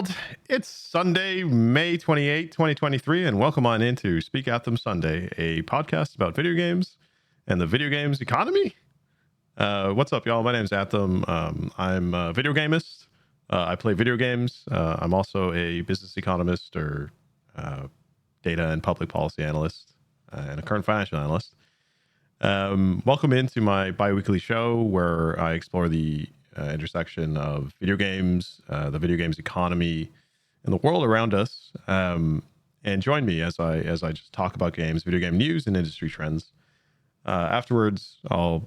world. It's Sunday, May 28, 2023, and welcome on into Speak at Them Sunday, a podcast about video games and the video games economy. What's up, y'all? My name's Atham. I'm a video gamist. I play video games. I'm also a business economist or data and public policy analyst and a current financial analyst. Welcome into my bi-weekly show where I explore the intersection of video games, the video games economy, and the world around us. And join me as I just talk about games, video game news, and industry trends. Afterwards, I'll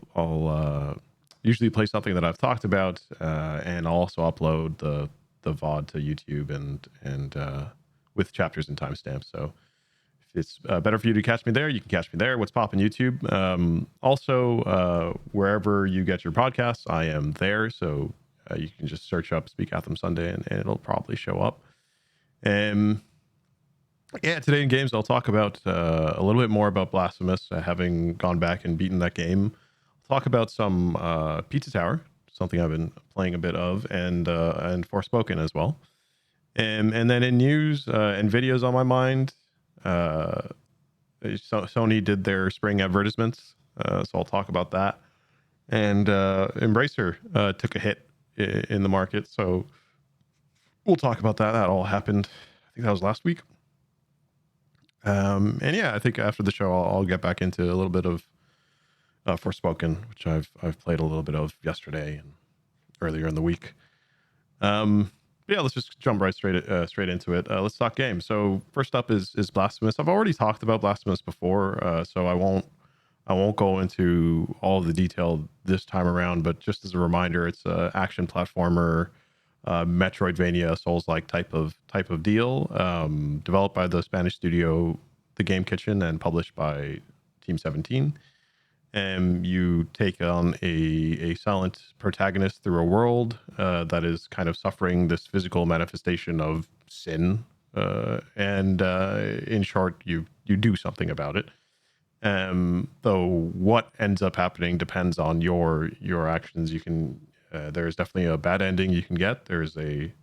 usually play something that I've talked about, and I'll also upload the VOD to YouTube and with chapters and timestamps. So if it's better for you to catch me there, you can catch me there. What's poppin' YouTube? Also, wherever you get your podcasts, I am there. So you can just search up Speak at Them Sunday and it'll probably show up. Yeah, today in games, I'll talk about a little bit more about Blasphemous, having gone back and beaten that game. I'll talk about some Pizza Tower, something I've been playing a bit of, and Forspoken as well. And then in news, Nvidia's on my mind. Sony did their spring advertisements, so I'll talk about that. And Embracer took a hit in the market, so we'll talk about that. That all happened, I think that was last week. And yeah, I think after the show, I'll get back into a little bit of Forspoken, which I've played a little bit of yesterday and earlier in the week. Yeah, let's just jump right straight into it. Let's talk games. So first up is Blasphemous. I've already talked about Blasphemous before, so I won't go into all of the detail this time around. But just as a reminder, it's an action platformer, Metroidvania, Souls-like type of deal. Developed by the Spanish studio The Game Kitchen and published by Team 17. And you take on a silent protagonist through a world that is kind of suffering this physical manifestation of sin. And in short, you do something about it. Though what ends up happening depends on your actions. You can there's definitely a bad ending you can get. There's a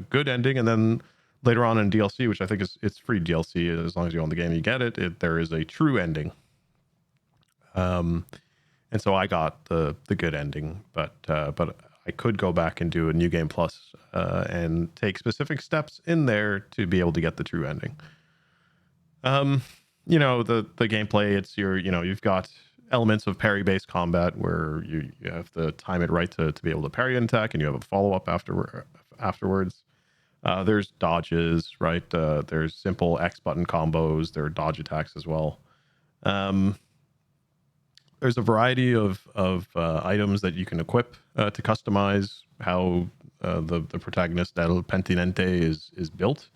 good ending, and then later on in DLC, which I think it's free DLC as long as you own the game, you get it. There is a true ending. And so I got the good ending, but I could go back and do a new game plus and take specific steps in there to be able to get the true ending. The gameplay, you've got elements of parry-based combat where you have to time it right to be able to parry an attack, and you have a follow-up afterwards. There's dodges, right? There's simple X button combos. There are dodge attacks as well. There's a variety of items that you can equip to customize how the protagonist El Pentinente is built.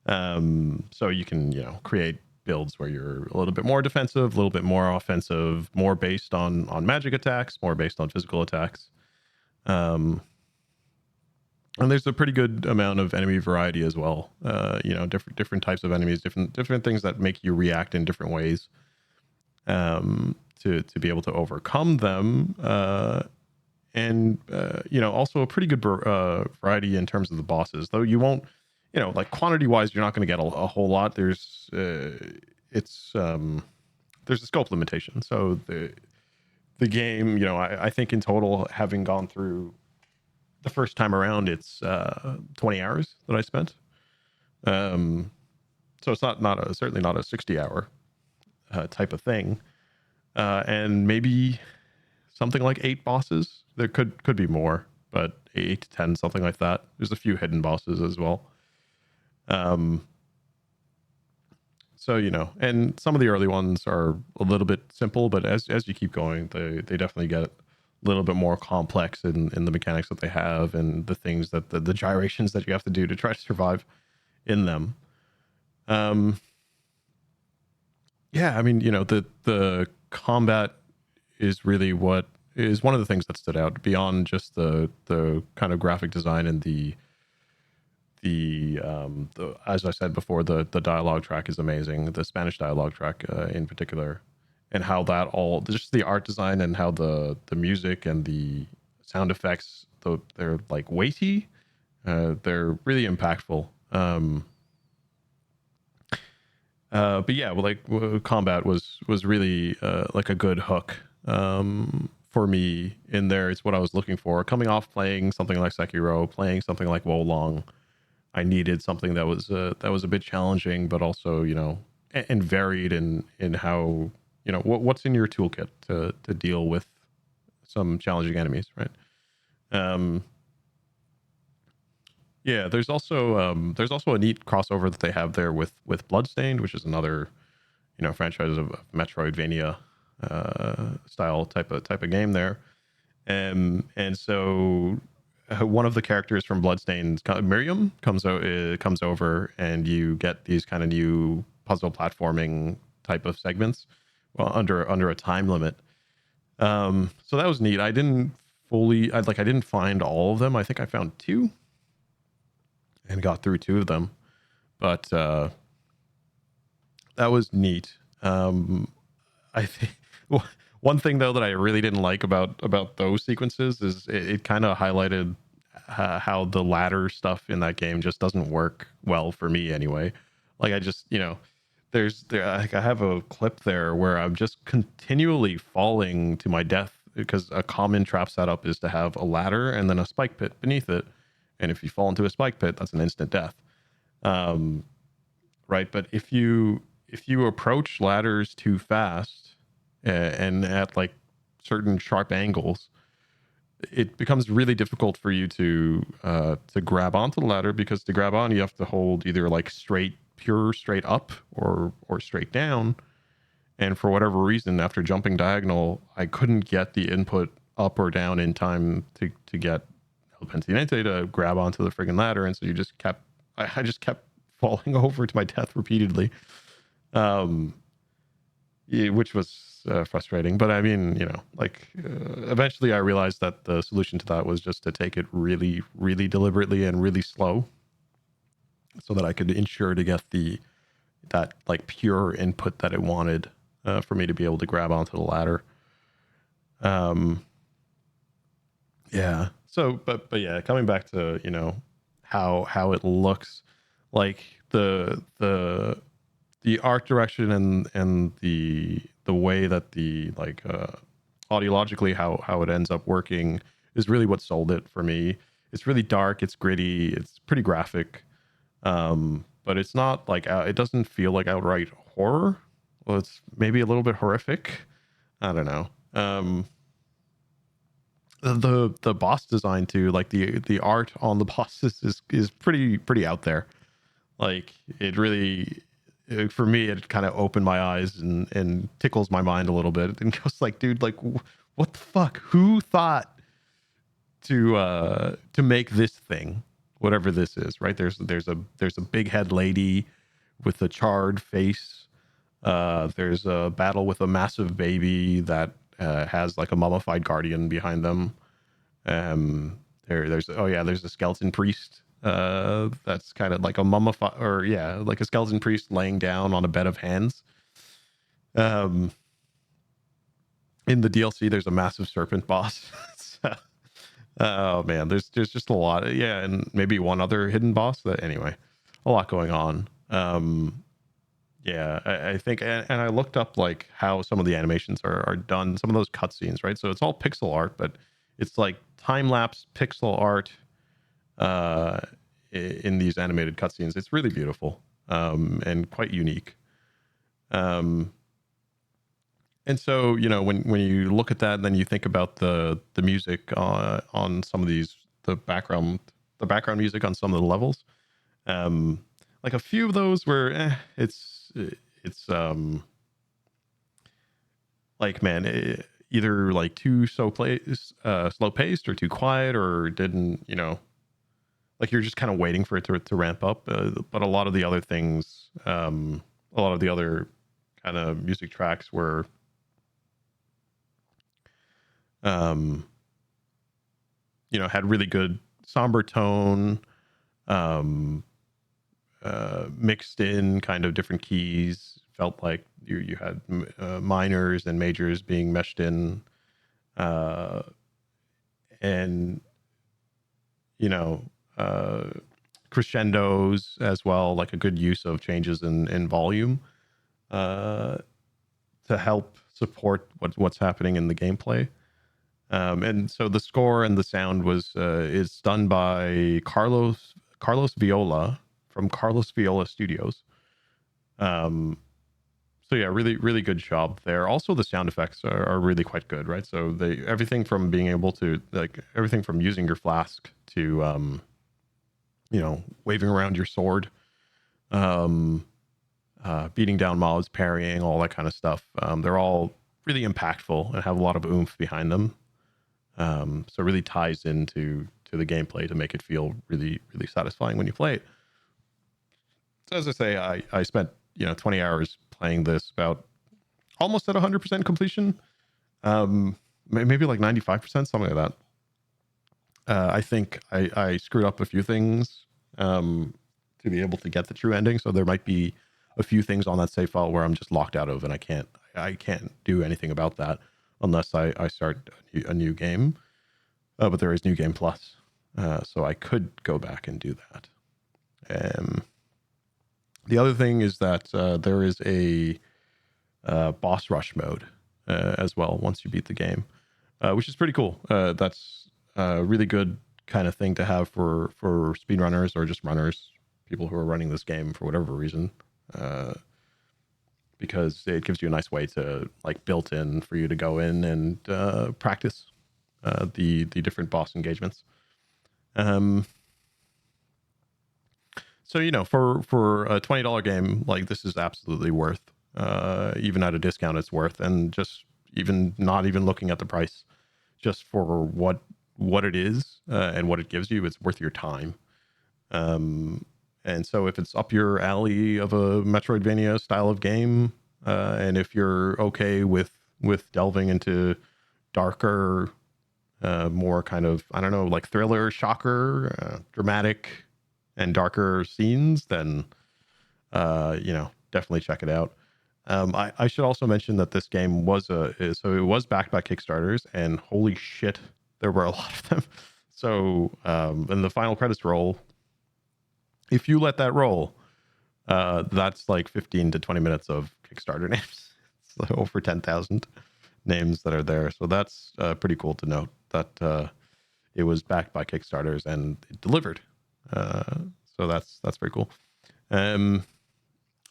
So you can create builds where you're a little bit more defensive, a little bit more offensive, more based on magic attacks, more based on physical attacks. And there's a pretty good amount of enemy variety as well. Different types of enemies, different things that make you react in different ways. To be able to overcome them, and also a pretty good variety in terms of the bosses. Though you won't, like quantity wise, you're not going to get a whole lot. There's a scope limitation. So the game, I think in total, having gone through the first time around, it's 20 hours that I spent. So it's certainly not a 60-hour type of thing. And maybe something like 8 bosses. There could be more, but 8 to 10, something like that. There's a few hidden bosses as well. So and some of the early ones are a little bit simple, but as you keep going, they definitely get a little bit more complex in the mechanics that they have and the things that the gyrations that you have to do to try to survive in them. Yeah, I mean, the combat is really what is one of the things that stood out beyond just the kind of graphic design and the as I said before, the dialogue track is amazing. The Spanish dialogue track in particular, and how that just the art design and how the music and the sound effects, they're like weighty They're really impactful. But yeah, well, like combat was really like a good hook for me in there. It's what I was looking for. Coming off playing something like Sekiro, playing something like Wolong, I needed something that was a bit challenging, but also and varied in how what's in your toolkit to deal with some challenging enemies, right? Um, yeah, there's also a neat crossover that they have there with Bloodstained, which is another franchise of Metroidvania style type of game there. And so one of the characters from Bloodstained, Miriam, comes over, and you get these kind of new puzzle platforming type of segments, well, under a time limit. So that was neat. I didn't find all of them. I think I found two and got through two of them, but that was neat. I think one thing though that I really didn't like about those sequences is it kind of highlighted how the ladder stuff in that game just doesn't work well for me anyway. Like I just I have a clip there where I'm just continually falling to my death because a common trap setup is to have a ladder and then a spike pit beneath it, and if you fall into a spike pit, that's an instant death. Right, but if you approach ladders too fast and at like certain sharp angles, it becomes really difficult for you to grab onto the ladder, because to grab on you have to hold either like pure straight up or straight down. And for whatever reason, after jumping diagonal, I couldn't get the input up or down in time to get El Pentinente to grab onto the friggin' ladder, and so I just kept falling over to my death repeatedly, which was frustrating. But I mean, eventually I realized that the solution to that was just to take it really, really deliberately and really slow, so that I could ensure to get that like pure input that it wanted for me to be able to grab onto the ladder. Yeah. So, but yeah, coming back to how it looks, like the art direction and the way that the like audiologically how it ends up working is really what sold it for me. It's really dark, it's gritty, it's pretty graphic, but it's not like it doesn't feel like outright horror. Well, it's maybe a little bit horrific. I don't know. The boss design too, like the art on the bosses is pretty out there. Like it really, for me, it kind of opened my eyes and tickles my mind a little bit, and goes like, dude, like what the fuck? Who thought to make this thing, whatever this is, right? There's a big head lady with a charred face. There's a battle with a massive baby that has like a mummified guardian behind them. There's a skeleton priest. That's kind of like a mummified, or yeah, like a skeleton priest laying down on a bed of hands. In the DLC, there's a massive serpent boss. Oh man, there's just a lot. Yeah, and maybe one other hidden boss. That anyway, a lot going on. Yeah, I think, and I looked up like how some of the animations are done, some of those cutscenes, right? So it's all pixel art, but it's like time lapse pixel art in these animated cutscenes. It's really beautiful and quite unique. And so when you look at that, and then you think about the music on some of these, the background music on some of the levels. Like a few of those were it's like, man, either like too slow paced, or too quiet, or didn't like you're just kind of waiting for it to ramp up. But a lot of the other things, a lot of the other kind of music tracks were had really good somber tone, mixed in kind of different keys. Felt like you had minors and majors being meshed in, and crescendos as well, like a good use of changes in volume to help support what's happening in the gameplay. And so the score and the sound is done by Carlos Viola from Carlos Viola Studios. So yeah, really, really good job there. Also, the sound effects are really quite good, right? So everything from being able to everything from using your flask to waving around your sword, beating down mobs, parrying, all that kind of stuff. They're all really impactful and have a lot of oomph behind them. So it really ties into the gameplay to make it feel really, really satisfying when you play it. So as I say, I spent 20 hours playing this, about almost at 100% completion, maybe like 95%, something like that. I think I screwed up a few things to be able to get the true ending, so there might be a few things on that save file where I'm just locked out of, and I can't do anything about that unless I start a new game. But there is New Game Plus, so I could go back and do that. The other thing is that there is a boss rush mode as well once you beat the game, which is pretty cool. That's a really good kind of thing to have for speedrunners or just runners, people who are running this game for whatever reason, because it gives you a nice way to, like, built in for you to go in and practice the different boss engagements. So, for a $20 game, like, this is absolutely worth, even at a discount, it's worth. And just even not even looking at the price, just for what it is and what it gives you, it's worth your time. And so if it's up your alley of a Metroidvania style of game, and if you're okay with delving into darker, more kind of, I don't know, like thriller, shocker, dramatic and darker scenes, then definitely check it out. I should also mention that this game was backed by Kickstarters, and holy shit, there were a lot of them. So in the final credits roll, if you let that roll, that's like 15 to 20 minutes of Kickstarter names. It's like over 10,000 names that are there. So that's pretty cool to note that it was backed by Kickstarters and it delivered. So that's pretty cool.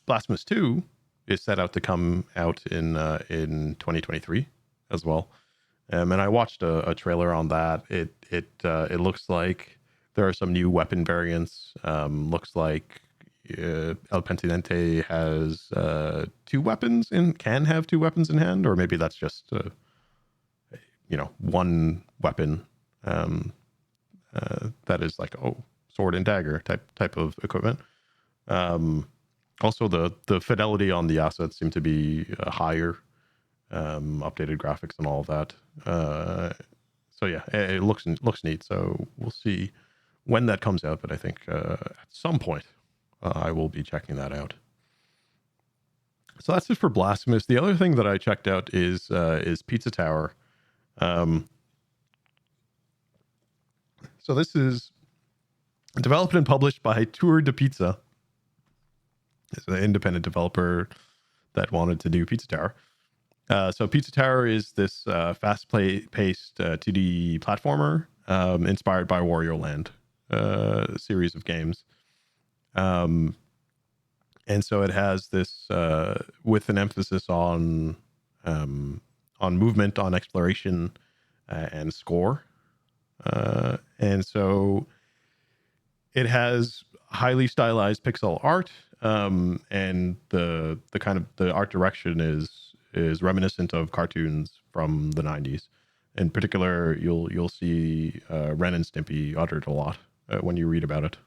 Blasphemous 2 is set out to come out in 2023 as well. And I watched a trailer on that. It looks like there are some new weapon variants. Looks like El Penitente has can have two weapons in hand, or maybe that's just one weapon that is like sword and dagger type of equipment. Also, the fidelity on the assets seem to be higher, updated graphics and all of that. So yeah, it looks neat. So we'll see when that comes out, but I think at some point I will be checking that out. So that's it for Blasphemous. The other thing that I checked out is Pizza Tower. So this is developed and published by Tour de Pizza. It's an independent developer that wanted to do Pizza Tower. So Pizza Tower is this fast-paced 2D platformer inspired by Wario Land series of games. And so it has this with an emphasis on movement, on exploration, and score. And so it has highly stylized pixel art, and the kind of the art direction is reminiscent of cartoons from the 90s. In particular, you'll see Ren and Stimpy uttered a lot when you read about it.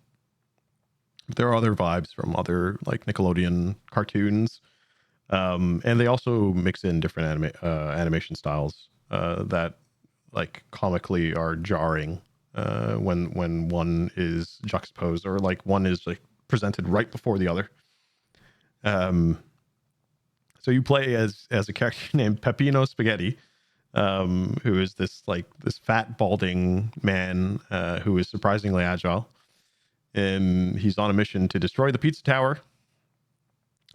But there are other vibes from other, like, Nickelodeon cartoons, and they also mix in different animation styles that, like, comically are jarring when one is juxtaposed, or like one is like presented right before the other. So you play as a character named Peppino Spaghetti, who is this fat balding man who is surprisingly agile. and he's on a mission to destroy the pizza tower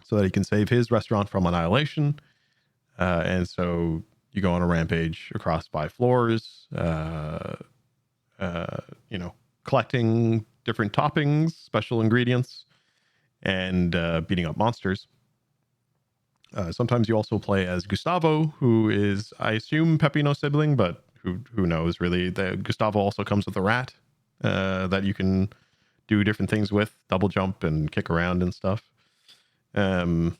so that he can save his restaurant from annihilation. And so you go on a rampage across 5 floors, collecting different toppings, special ingredients, and beating up monsters. Sometimes you also play as Gustavo, who is, I assume, Peppino's sibling, but who knows, really. Gustavo also comes with a rat that you can do different things with, double jump and kick around and stuff. And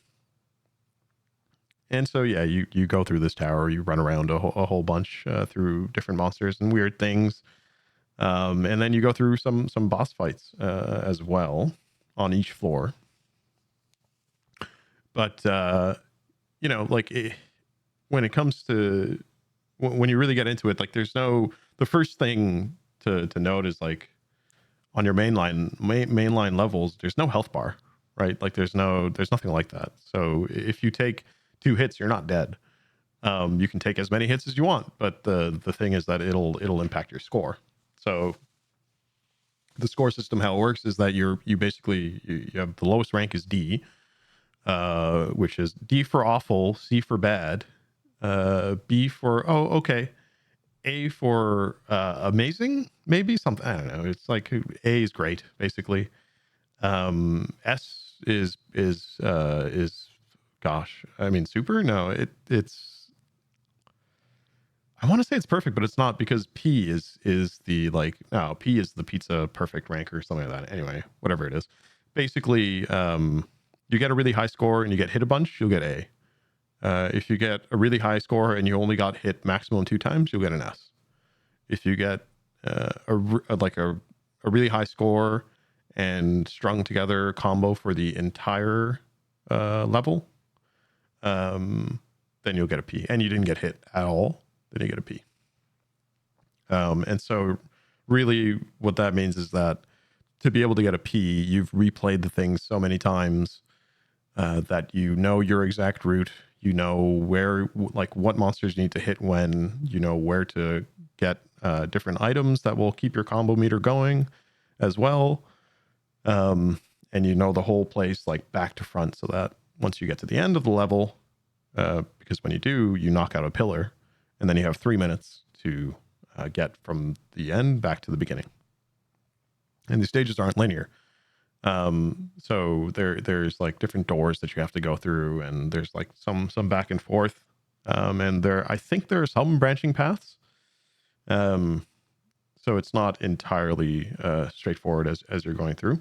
so, yeah, you go through this tower, you run around a whole bunch through different monsters and weird things. And then you go through some boss fights as well on each floor. But, when it comes to, when you really get into it, like the first thing to note is like on your mainline levels, there's no health bar, right? Like there's nothing like that. So if you take 2 hits, you're not dead. You can take as many hits as you want, but the thing is that it'll impact your score. So the score system, how it works is that you have the lowest rank is D, which is D for awful, C for bad, B for okay, A for amazing, maybe something, I don't know. It's like A is great, basically. S is gosh, I mean super. No, it's I want to say it's perfect, but it's not, because P is the P is the pizza perfect rank or something like that. Anyway, whatever it is, basically, you get a really high score and you get hit a bunch, you'll get A. If you get a really high score and you only got hit maximum 2 times, you'll get an S. If you get a really high score and strung together combo for the entire level, then you'll get a P. And you didn't get hit at all, then you get a P. And so really what that means is that to be able to get a P, you've replayed the thing so many times that you know your exact route, you know where, like what monsters you need to hit when, you know where to get different items that will keep your combo meter going as well. And you know the whole place like back to front, so that once you get to the end of the level, because when you do, you knock out a pillar, and then you have 3 minutes to get from the end back to the beginning. And the stages aren't linear. So there's like different doors that you have to go through, and there's like some back and forth. And I think there are some branching paths. So it's not entirely straightforward as you're going through.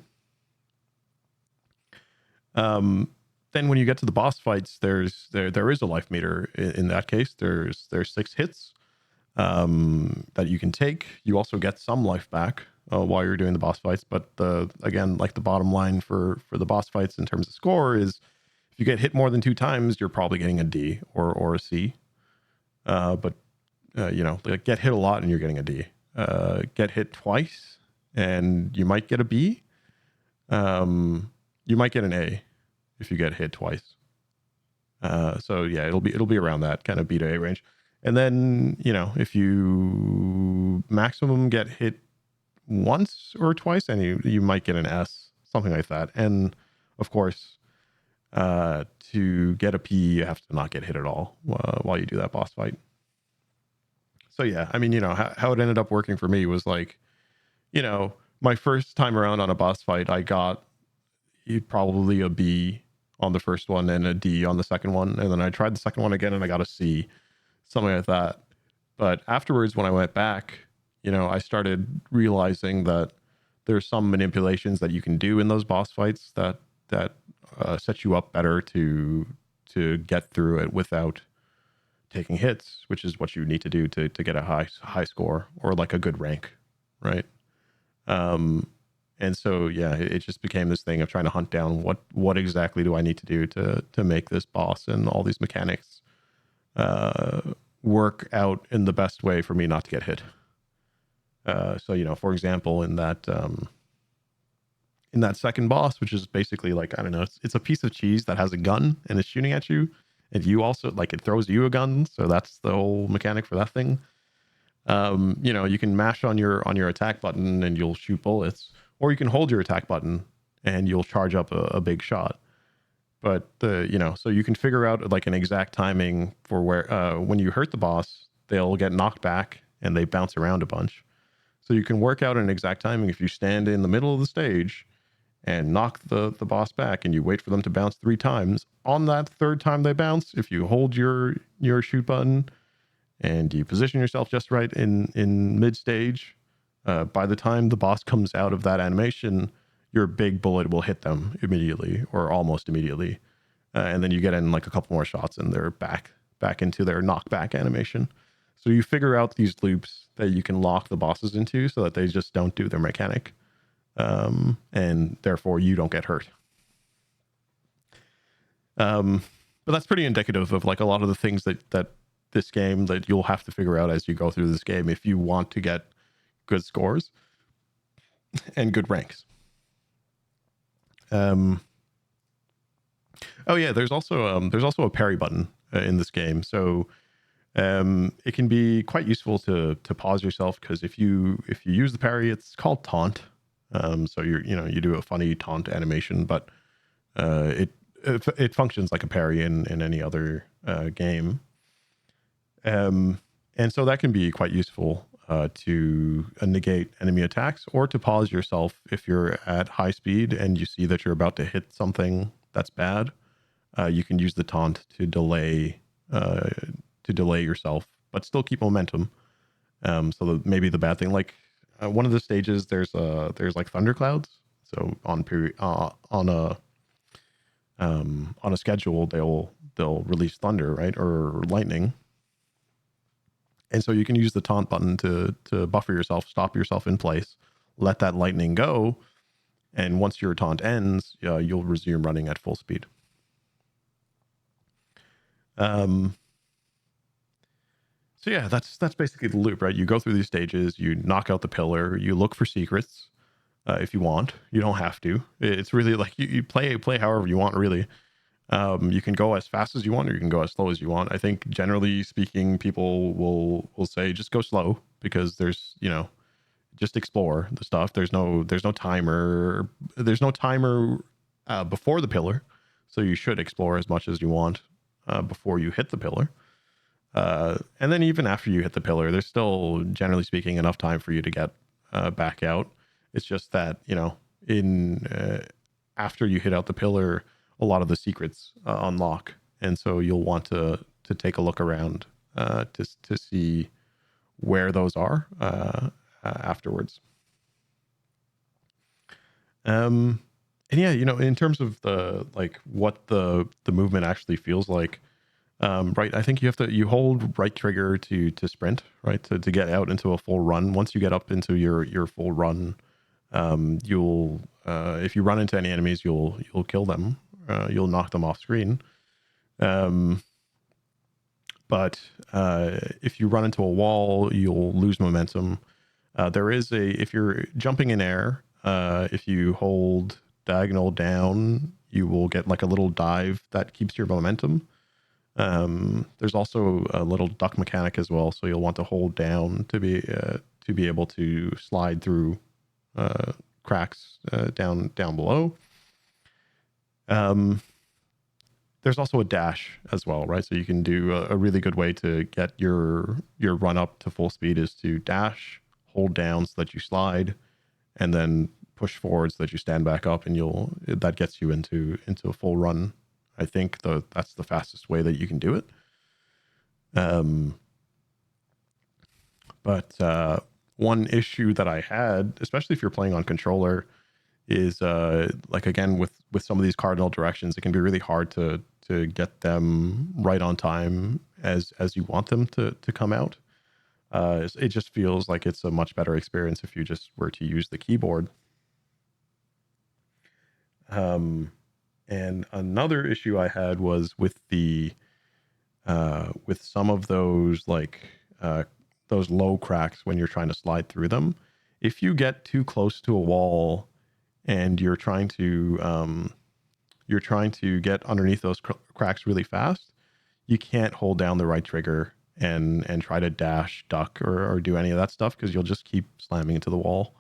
Then when you get to the boss fights, there is a life meter. In that case, there's 6 hits that you can take. You also get some life back while you're doing the boss fights. But again, like the bottom line for the boss fights in terms of score is, if you get hit more than 2 times, you're probably getting a D or a C. But like get hit a lot and you're getting a D. Get hit twice and you might get a B. You might get an A if you get hit twice. So yeah, it'll be around that kind of B to A range. And then, if you maximum get hit once or twice, and you might get an S, something like that. And of course, to get a P, you have to not get hit at all while you do that boss fight. So yeah, I mean, how it ended up working for me was like, my first time around on a boss fight, I got probably a B on the first one and a D on the second one. And then I tried the second one again and I got a C, something like that. But afterwards, when I went back, I started realizing that there's some manipulations that you can do in those boss fights that set you up better to get through it without taking hits, which is what you need to do to get a high score or like a good rank, right? And so yeah, it just became this thing of trying to hunt down what exactly do I need to do to make this boss and all these mechanics work out in the best way for me not to get hit. So for example, in that second boss, which is basically like, I don't know, it's a piece of cheese that has a gun and is shooting at you, and you also like, it throws you a gun, so that's the whole mechanic for that thing. You can mash on your attack button and you'll shoot bullets, or you can hold your attack button and you'll charge up a big shot. But so you can figure out like an exact timing for where when you hurt the boss, they'll get knocked back and they bounce around a bunch. So you can work out an exact timing. If you stand in the middle of the stage and knock the boss back and you wait for them to bounce 3 times, on that 3rd time they bounce, if you hold your shoot button and you position yourself just right in mid stage, by the time the boss comes out of that animation, your big bullet will hit them immediately or almost immediately. And then you get in like a couple more shots and they're back into their knockback animation. So you figure out these loops that you can lock the bosses into so that they just don't do their mechanic. And therefore you don't get hurt. But that's pretty indicative of like a lot of the things that this game that you'll have to figure out as you go through this game if you want to get good scores and good ranks. Oh yeah, there's also a parry button in this game. So it can be quite useful to pause yourself, because if you use the parry, it's called taunt. So you do a funny taunt animation, but it functions like a parry in any other game. And so that can be quite useful to negate enemy attacks, or to pause yourself if you're at high speed and you see that you're about to hit something that's bad. You can use the taunt to delay yourself, but still keep momentum. So maybe the bad thing, like one of the stages, there's like thunderclouds. So on a schedule, they'll release thunder, right, or lightning. And so you can use the taunt button to buffer yourself, stop yourself in place, let that lightning go, and once your taunt ends, you'll resume running at full speed. So yeah, that's basically the loop, right? You go through these stages, you knock out the pillar, you look for secrets if you want. You don't have to. It's really like you play however you want, really. You can go as fast as you want, or you can go as slow as you want. I think generally speaking, people will say just go slow, because there's just explore the stuff. There's no timer. There's no timer before the pillar, so you should explore as much as you want before you hit the pillar. And then even after you hit the pillar, there's still, generally speaking, enough time for you to get back out. It's just that after you hit out the pillar, a lot of the secrets unlock, and so you'll want to take a look around to see where those are afterwards. And yeah, in terms of what the movement actually feels like, right? I think you hold right trigger to sprint, right, to get out into a full run. Once you get up into your full run, you'll if you run into any enemies, you'll kill them. You'll knock them off screen. But if you run into a wall, you'll lose momentum. If you're jumping in air, if you hold diagonal down, you will get like a little dive that keeps your momentum. There's also a little duck mechanic as well, so you'll want to hold down to be able to slide through cracks down below. There's also a dash as well, right? So you can do a really good way to get your run up to full speed is to dash, hold down so that you slide, and then push forward so that you stand back up, and that gets you into a full run. I think that's the fastest way that you can do it. But one issue that I had, especially if you're playing on controller, is like, again, with some of these cardinal directions, it can be really hard to get them right on time as you want them to come out. It just feels like it's a much better experience if you just were to use the keyboard. And another issue I had was with with some of those those low cracks when you're trying to slide through them. If you get too close to a wall and you're trying to get underneath those cracks really fast, you can't hold down the right trigger and try to dash, duck, or do any of that stuff, because you'll just keep slamming into the wall.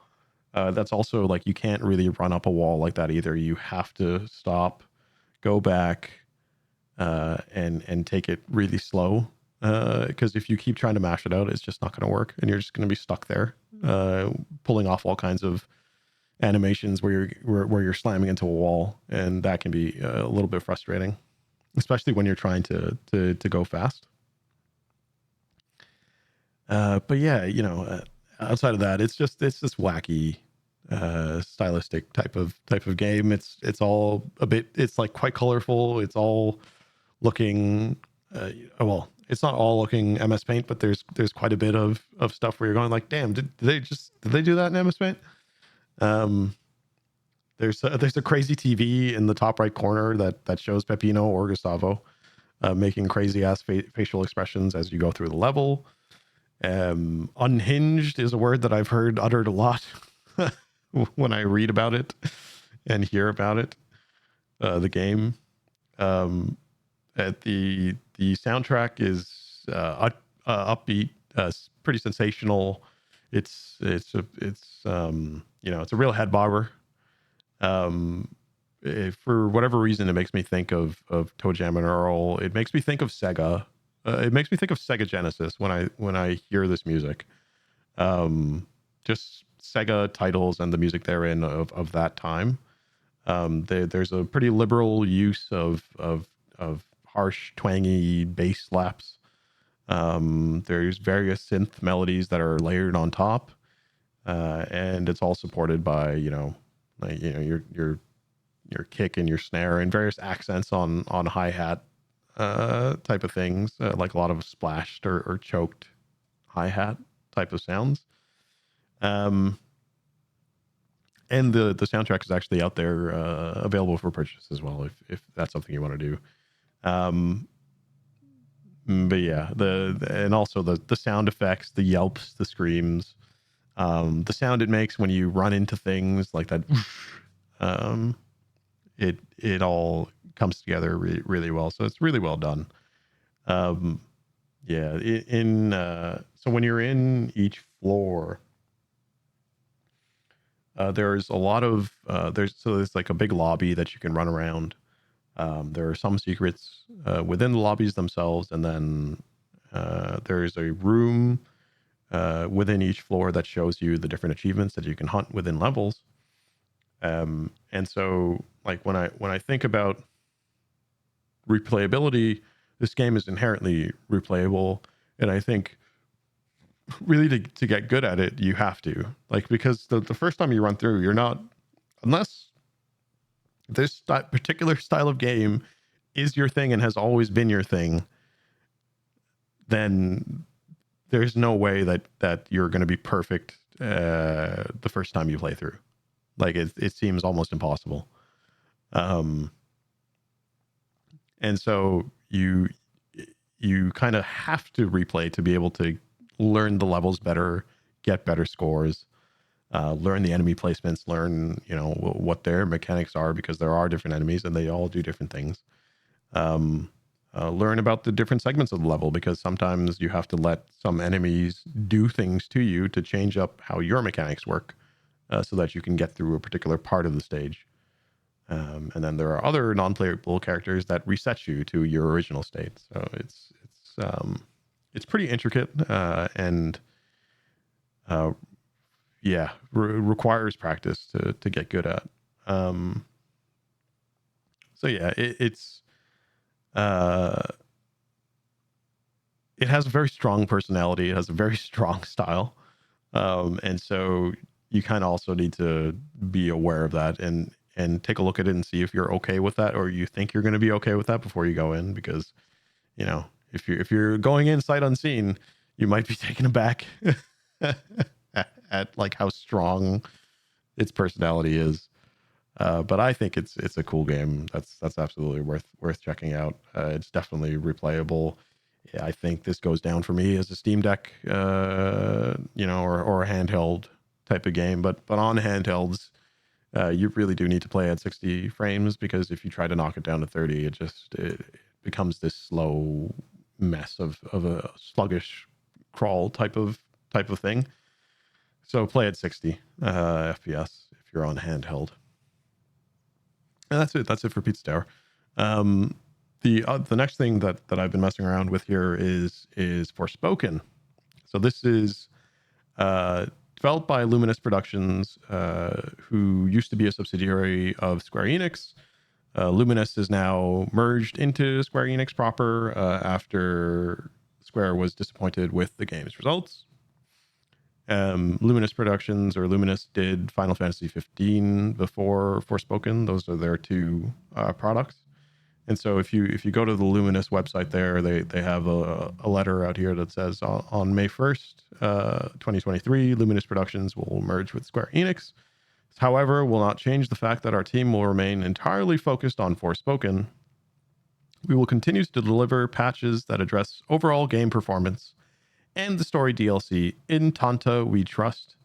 That's also like you can't really run up a wall like that either. You have to stop, go back, and take it really slow. Because if you keep trying to mash it out, it's just not going to work, and you're just going to be stuck there, pulling off all kinds of animations where you're slamming into a wall, and that can be a little bit frustrating, especially when you're trying to go fast. But yeah, outside of that, it's this wacky, stylistic type of game. It's all a bit. It's like quite colorful. It's all looking. Well, it's not all looking MS Paint, but there's quite a bit of stuff where you're going like, damn, did they do that in MS Paint? There's a crazy TV in the top right corner that shows Peppino or Gustavo making crazy ass facial expressions as you go through the level. Unhinged is a word that I've heard uttered a lot when I read about it and hear about it. The game, at the soundtrack is upbeat, pretty sensational. It's it's a real head bobber. For whatever reason, it makes me think of Toe Jam and Earl. It makes me think of Sega. It makes me think of Sega Genesis when I hear this music. Just Sega titles and the music therein of that time. There's a pretty liberal use of harsh, twangy bass slaps. There's various synth melodies that are layered on top, and it's all supported by your kick and your snare and various accents on hi-hat type of things, like a lot of splashed or choked hi-hat type of sounds. And the soundtrack is actually out there, available for purchase as well, if that's something you want to do. But yeah, and also the sound effects, the yelps, the screams, the sound it makes when you run into things like that. It all comes together really well. So it's really well done. Yeah. So when you're in each floor, there's a lot of there's like a big lobby that you can run around. There are some secrets within the lobbies themselves, and then there's a room within each floor that shows you the different achievements that you can hunt within levels. And so, like when I think about replayability, this game is inherently replayable, and I think really to get good at it, you have to, like, because the first time you run through, you're not, unless this particular style of game is your thing and has always been your thing, then there's no way that you're going to be perfect the first time you play through. Like it seems almost impossible. And so you kind of have to replay to be able to learn the levels better, get better scores, learn the enemy placements, learn what their mechanics are, because there are different enemies and they all do different things. Learn about the different segments of the level, because sometimes you have to let some enemies do things to you to change up how your mechanics work, so that you can get through a particular part of the stage. And then there are other non-playable characters that reset you to your original state. So it's pretty intricate, and requires practice to get good at. So yeah, it has a very strong personality. It has a very strong style, and so you kind of also need to be aware of that and take a look at it and see if you're okay with that, or you think you're going to be okay with that before you go in, because if you're going in sight unseen, you might be taken aback at like how strong its personality is. But I think it's a cool game. That's absolutely worth checking out. It's definitely replayable. Yeah, I think this goes down for me as a Steam Deck, or a handheld type of game. But on handhelds, you really do need to play at 60 frames, because if you try to knock it down to 30, it becomes this slow mess of a sluggish crawl type of thing. So play at 60 FPS if you're on handheld. And that's it. That's it for Pizza Tower. The next thing that I've been messing around with here is Forspoken. So this is developed by Luminous Productions, who used to be a subsidiary of Square Enix. Luminous is now merged into Square Enix proper after Square was disappointed with the game's results. Luminous Productions, or Luminous, did Final Fantasy 15 before Forspoken. Those are their two products. And so if you go to the Luminous website there, they have a letter out here that says on May 1st, 2023, Luminous Productions will merge with Square Enix. However, will not change the fact that our team will remain entirely focused on Forspoken. We will continue to deliver patches that address overall game performance, and the story DLC, In Tanta We Trust,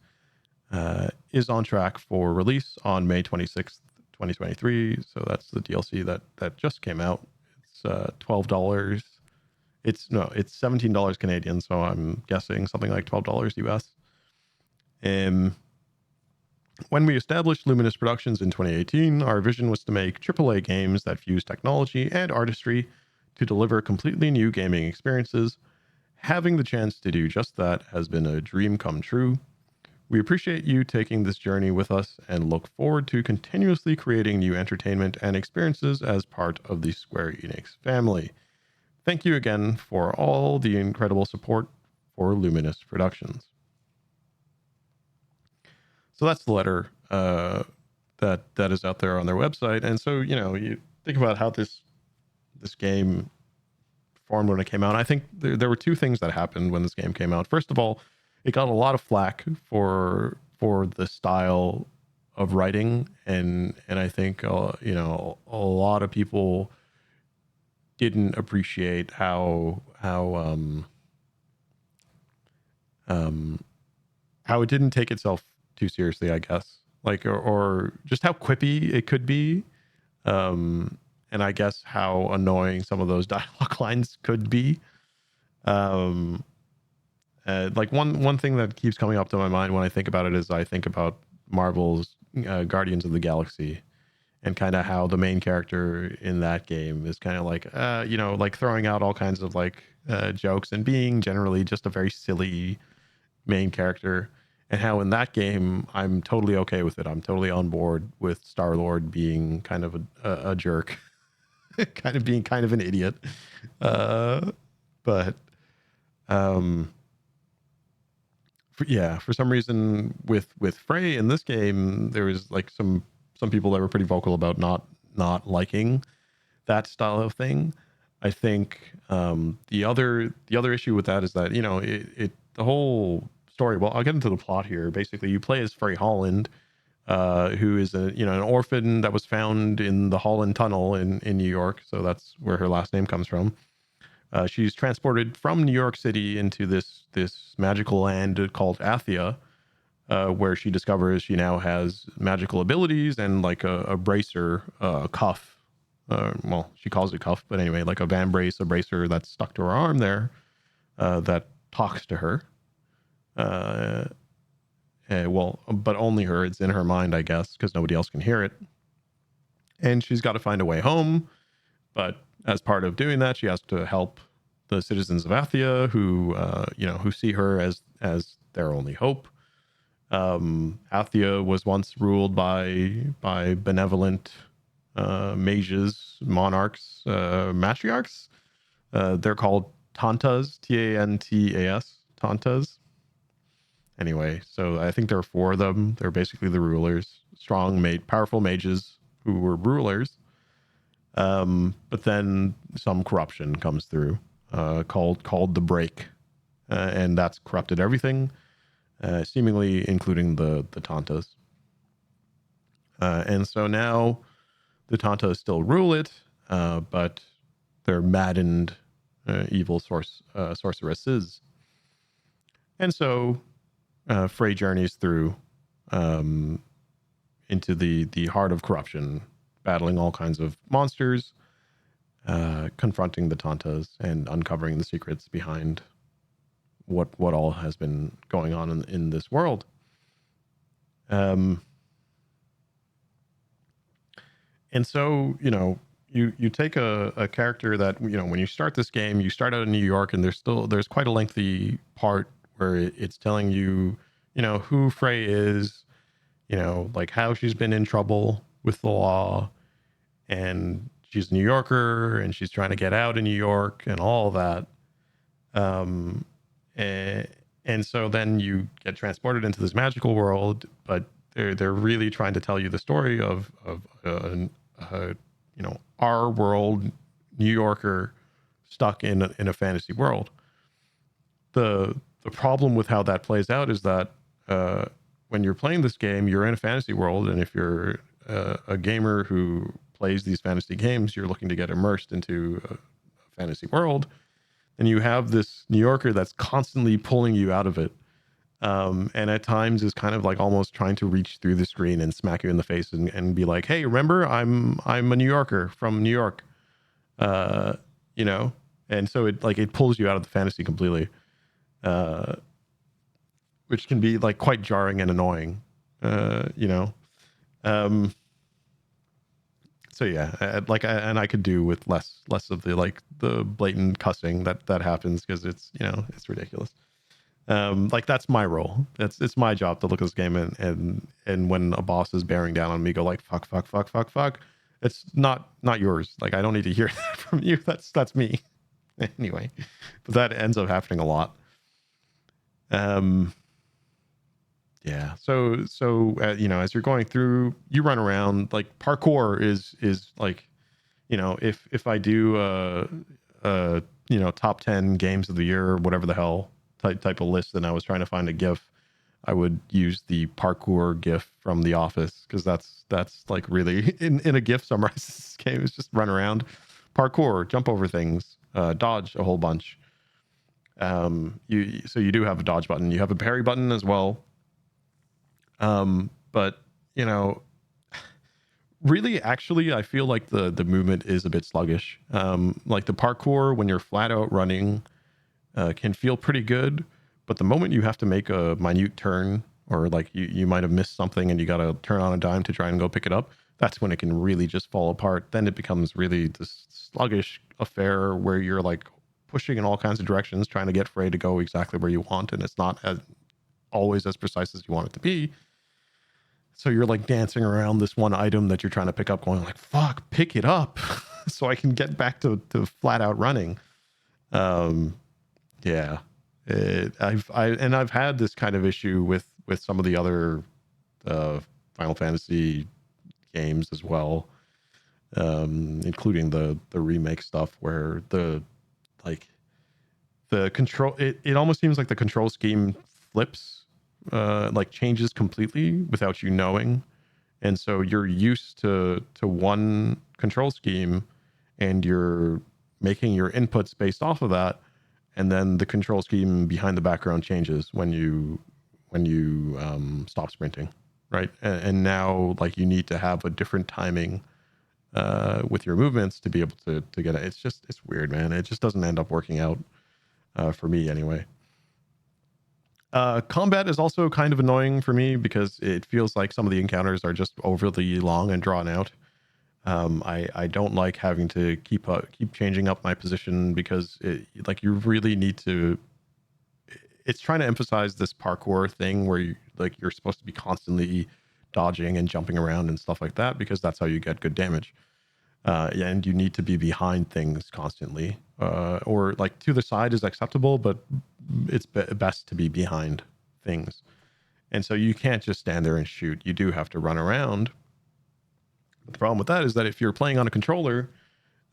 is on track for release on May 26th, 2023. So that's the DLC that just came out. It's $12. It's $17 Canadian, so I'm guessing something like $12 US. When we established Luminous Productions in 2018, our vision was to make AAA games that fuse technology and artistry to deliver completely new gaming experiences. Having the chance to do just that has been a dream come true. We appreciate you taking this journey with us and look forward to continuously creating new entertainment and experiences as part of the Square Enix family. Thank you again for all the incredible support for Luminous Productions. So that's the letter that is out there on their website. And so, you think about how this game performed when it came out. I think there were two things that happened when this game came out. First of all, it got a lot of flack for the style of writing, and I think a lot of people didn't appreciate how it didn't take itself too seriously, I guess, or just how quippy it could be, and I guess how annoying some of those dialogue lines could be. One thing that keeps coming up to my mind when I think about it is I think about Marvel's Guardians of the Galaxy, and kind of how the main character in that game is kind of like throwing out all kinds of jokes and being generally just a very silly main character. And how in that game, I'm totally okay with it. I'm totally on board with Star-Lord being kind of a jerk, being kind of an idiot. For some reason with Frey in this game, there was some people that were pretty vocal about not liking that style of thing. I think the other issue with that is that the whole story. Well, I'll get into the plot here. Basically, you play as Frey Holland, who is an orphan that was found in the Holland Tunnel in New York. So that's where her last name comes from. She's transported from New York City into this magical land called Athia, where she discovers she now has magical abilities and a bracer, cuff. She calls it cuff, but anyway, like a van brace, a bracer that's stuck to her arm there, that talks to her. But only her. It's in her mind, I guess, because nobody else can hear it. And she's got to find a way home. But as part of doing that, she has to help the citizens of Athia, who see her as their only hope. Athia was once ruled by benevolent mages, monarchs, matriarchs. They're called Tantas, Tantas, Tantas. Anyway, so I think there are 4 of them. They're basically the rulers, powerful mages who were rulers. But then some corruption comes through, called the Break, and that's corrupted everything, seemingly including the Tantas. And so now the Tantas still rule it, but they're maddened, evil sorceresses. And so Frey journeys through into the heart of corruption, battling all kinds of monsters, confronting the Tantas, and uncovering the secrets behind what all has been going on in this world. Um, and so, you take a character that, when you start this game, you start out in New York, and there's quite a lengthy part where it's telling you, who Frey is, like how she's been in trouble with the law, and she's a New Yorker, and she's trying to get out in New York, and all that. Um, and so then you get transported into this magical world, but they're really trying to tell you the story of our world, New Yorker, stuck in a fantasy world. The problem with how that plays out is that when you're playing this game, you're in a fantasy world, and if you're a gamer who plays these fantasy games, you're looking to get immersed into a fantasy world, and you have this New Yorker that's constantly pulling you out of it, and at times is kind of like almost trying to reach through the screen and smack you in the face and be like, "Hey, remember, I'm a New Yorker from New York," uh, you know, and so it pulls you out of the fantasy completely, uh, which can be like quite jarring and annoying, uh, you know. Um, so yeah, and I could do with less of the the blatant cussing that happens, because it's ridiculous. Like that's my role. It's my job to look at this game and when a boss is bearing down on me, go like fuck fuck fuck fuck fuck. It's not yours. Like I don't need to hear that from you. That's me. Anyway, but that ends up happening a lot. Um, yeah. So as you're going through, you run around. Like parkour is like, if I do top 10 games of the year or whatever the hell type of list, then I was trying to find a GIF, I would use the parkour GIF from The Office, because that's like really in a GIF summarizes this game. Is just run around, parkour, jump over things, dodge a whole bunch. You do have a dodge button, you have a parry button as well. But really, actually, I feel like the movement is a bit sluggish. Like the parkour, when you're flat out running, can feel pretty good, but the moment you have to make a minute turn, or like you might have missed something and you got to turn on a dime to try and go pick it up, that's when it can really just fall apart. Then it becomes really this sluggish affair where you're like pushing in all kinds of directions, trying to get Frey to go exactly where you want, and it's not always as precise as you want it to be. So you're like dancing around this one item that you're trying to pick up, going like, fuck, pick it up so I can get back to flat out running. Yeah. I've had this kind of issue with some of the other Final Fantasy games as well, including the remake stuff, where the control, it almost seems like the control scheme flips, like changes completely without you knowing, and so you're used to one control scheme, and you're making your inputs based off of that, and then the control scheme behind the background changes when you stop sprinting, right? And now like you need to have a different timing with your movements to be able to get it. It's weird, man. It just doesn't end up working out for me anyway. Combat is also kind of annoying for me, because it feels like some of the encounters are just overly long and drawn out. I don't like having to keep changing up my position, because you really need to. It's trying to emphasize this parkour thing where you're supposed to be constantly dodging and jumping around and stuff like that, because that's how you get good damage. And you need to be behind things constantly, or like to the side is acceptable, but it's best to be behind things. And so you can't just stand there and shoot. You do have to run around. But the problem with that is that if you're playing on a controller,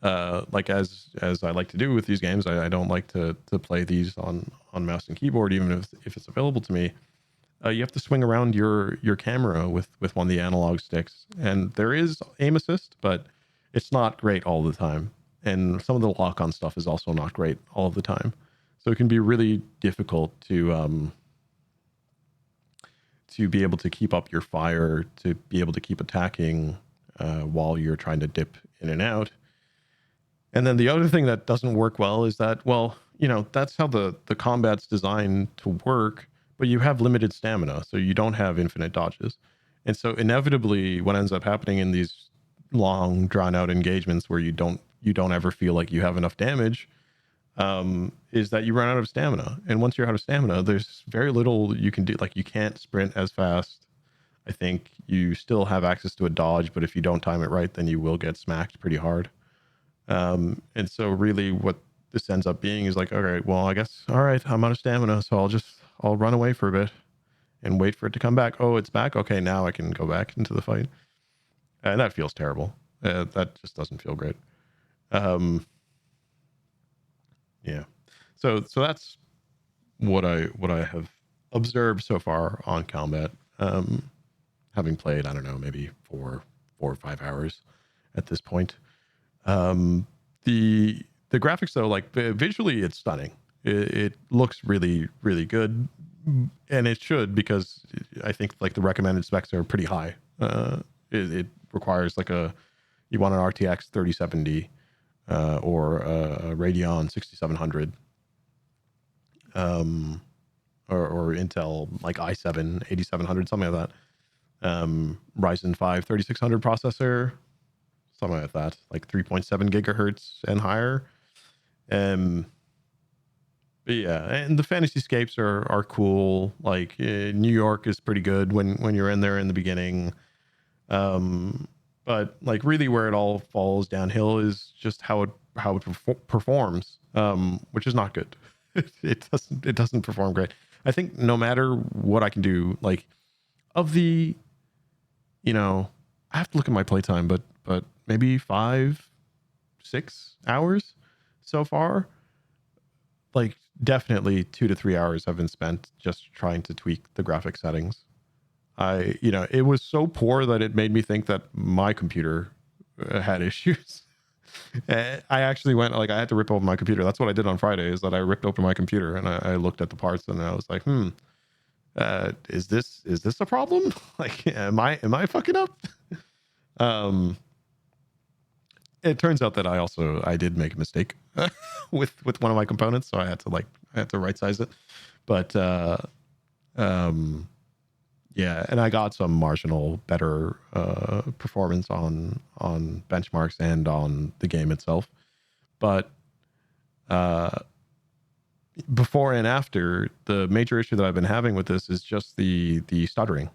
like as I like to do with these games, I don't like to play these on mouse and keyboard, even if it's available to me. You have to swing around your camera with one of the analog sticks, and there is aim assist, but it's not great all the time. And some of the lock-on stuff is also not great all of the time. So it can be really difficult to be able to keep up your fire, to be able to keep attacking while you're trying to dip in and out. And then the other thing that doesn't work well is that, well, that's how the combat's designed to work, but you have limited stamina, so you don't have infinite dodges. And so inevitably what ends up happening in these long drawn out engagements where you don't ever feel like you have enough damage, is that you run out of stamina. And once you're out of stamina, there's very little you can do. Like, you can't sprint as fast. I think you still have access to a dodge, but if you don't time it right, then you will get smacked pretty hard. And so really what this ends up being is like, okay, well, I guess, all right, I'm out of stamina, so I'll run away for a bit and wait for it to come back. Oh, it's back. Okay, now I can go back into the fight. And that feels terrible. That just doesn't feel great. Yeah. So that's what I have observed so far on combat. Having played, I don't know, maybe 4 or 5 hours at this point. The graphics though, like visually, it's stunning. It looks really, really good, and it should, because I think like the recommended specs are pretty high. It requires like you want an RTX 3070 or a Radeon 6700, or Intel like i7 8700, something like that. Ryzen 5 3600 processor, something like that, like 3.7 gigahertz and higher. But yeah, and the fantasy scapes are cool. Like New York is pretty good when you're in there in the beginning. But like really where it all falls downhill is just how it performs, which is not good. It doesn't perform great. I think no matter what I can do, like of the, I have to look at my playtime, but maybe 5-6 hours so far. Like definitely 2 to 3 hours have been spent just trying to tweak the graphic settings. It was so poor that it made me think that my computer had issues. I actually went, like, I had to rip open my computer. That's what I did on Friday, is that I ripped open my computer and I looked at the parts and I was like, is this a problem? Like, am I fucking up? It turns out that I did make a mistake with one of my components, so I had to right size it. But yeah, and I got some marginal better performance on benchmarks and on the game itself. But before and after, the major issue that I've been having with this is just the stuttering,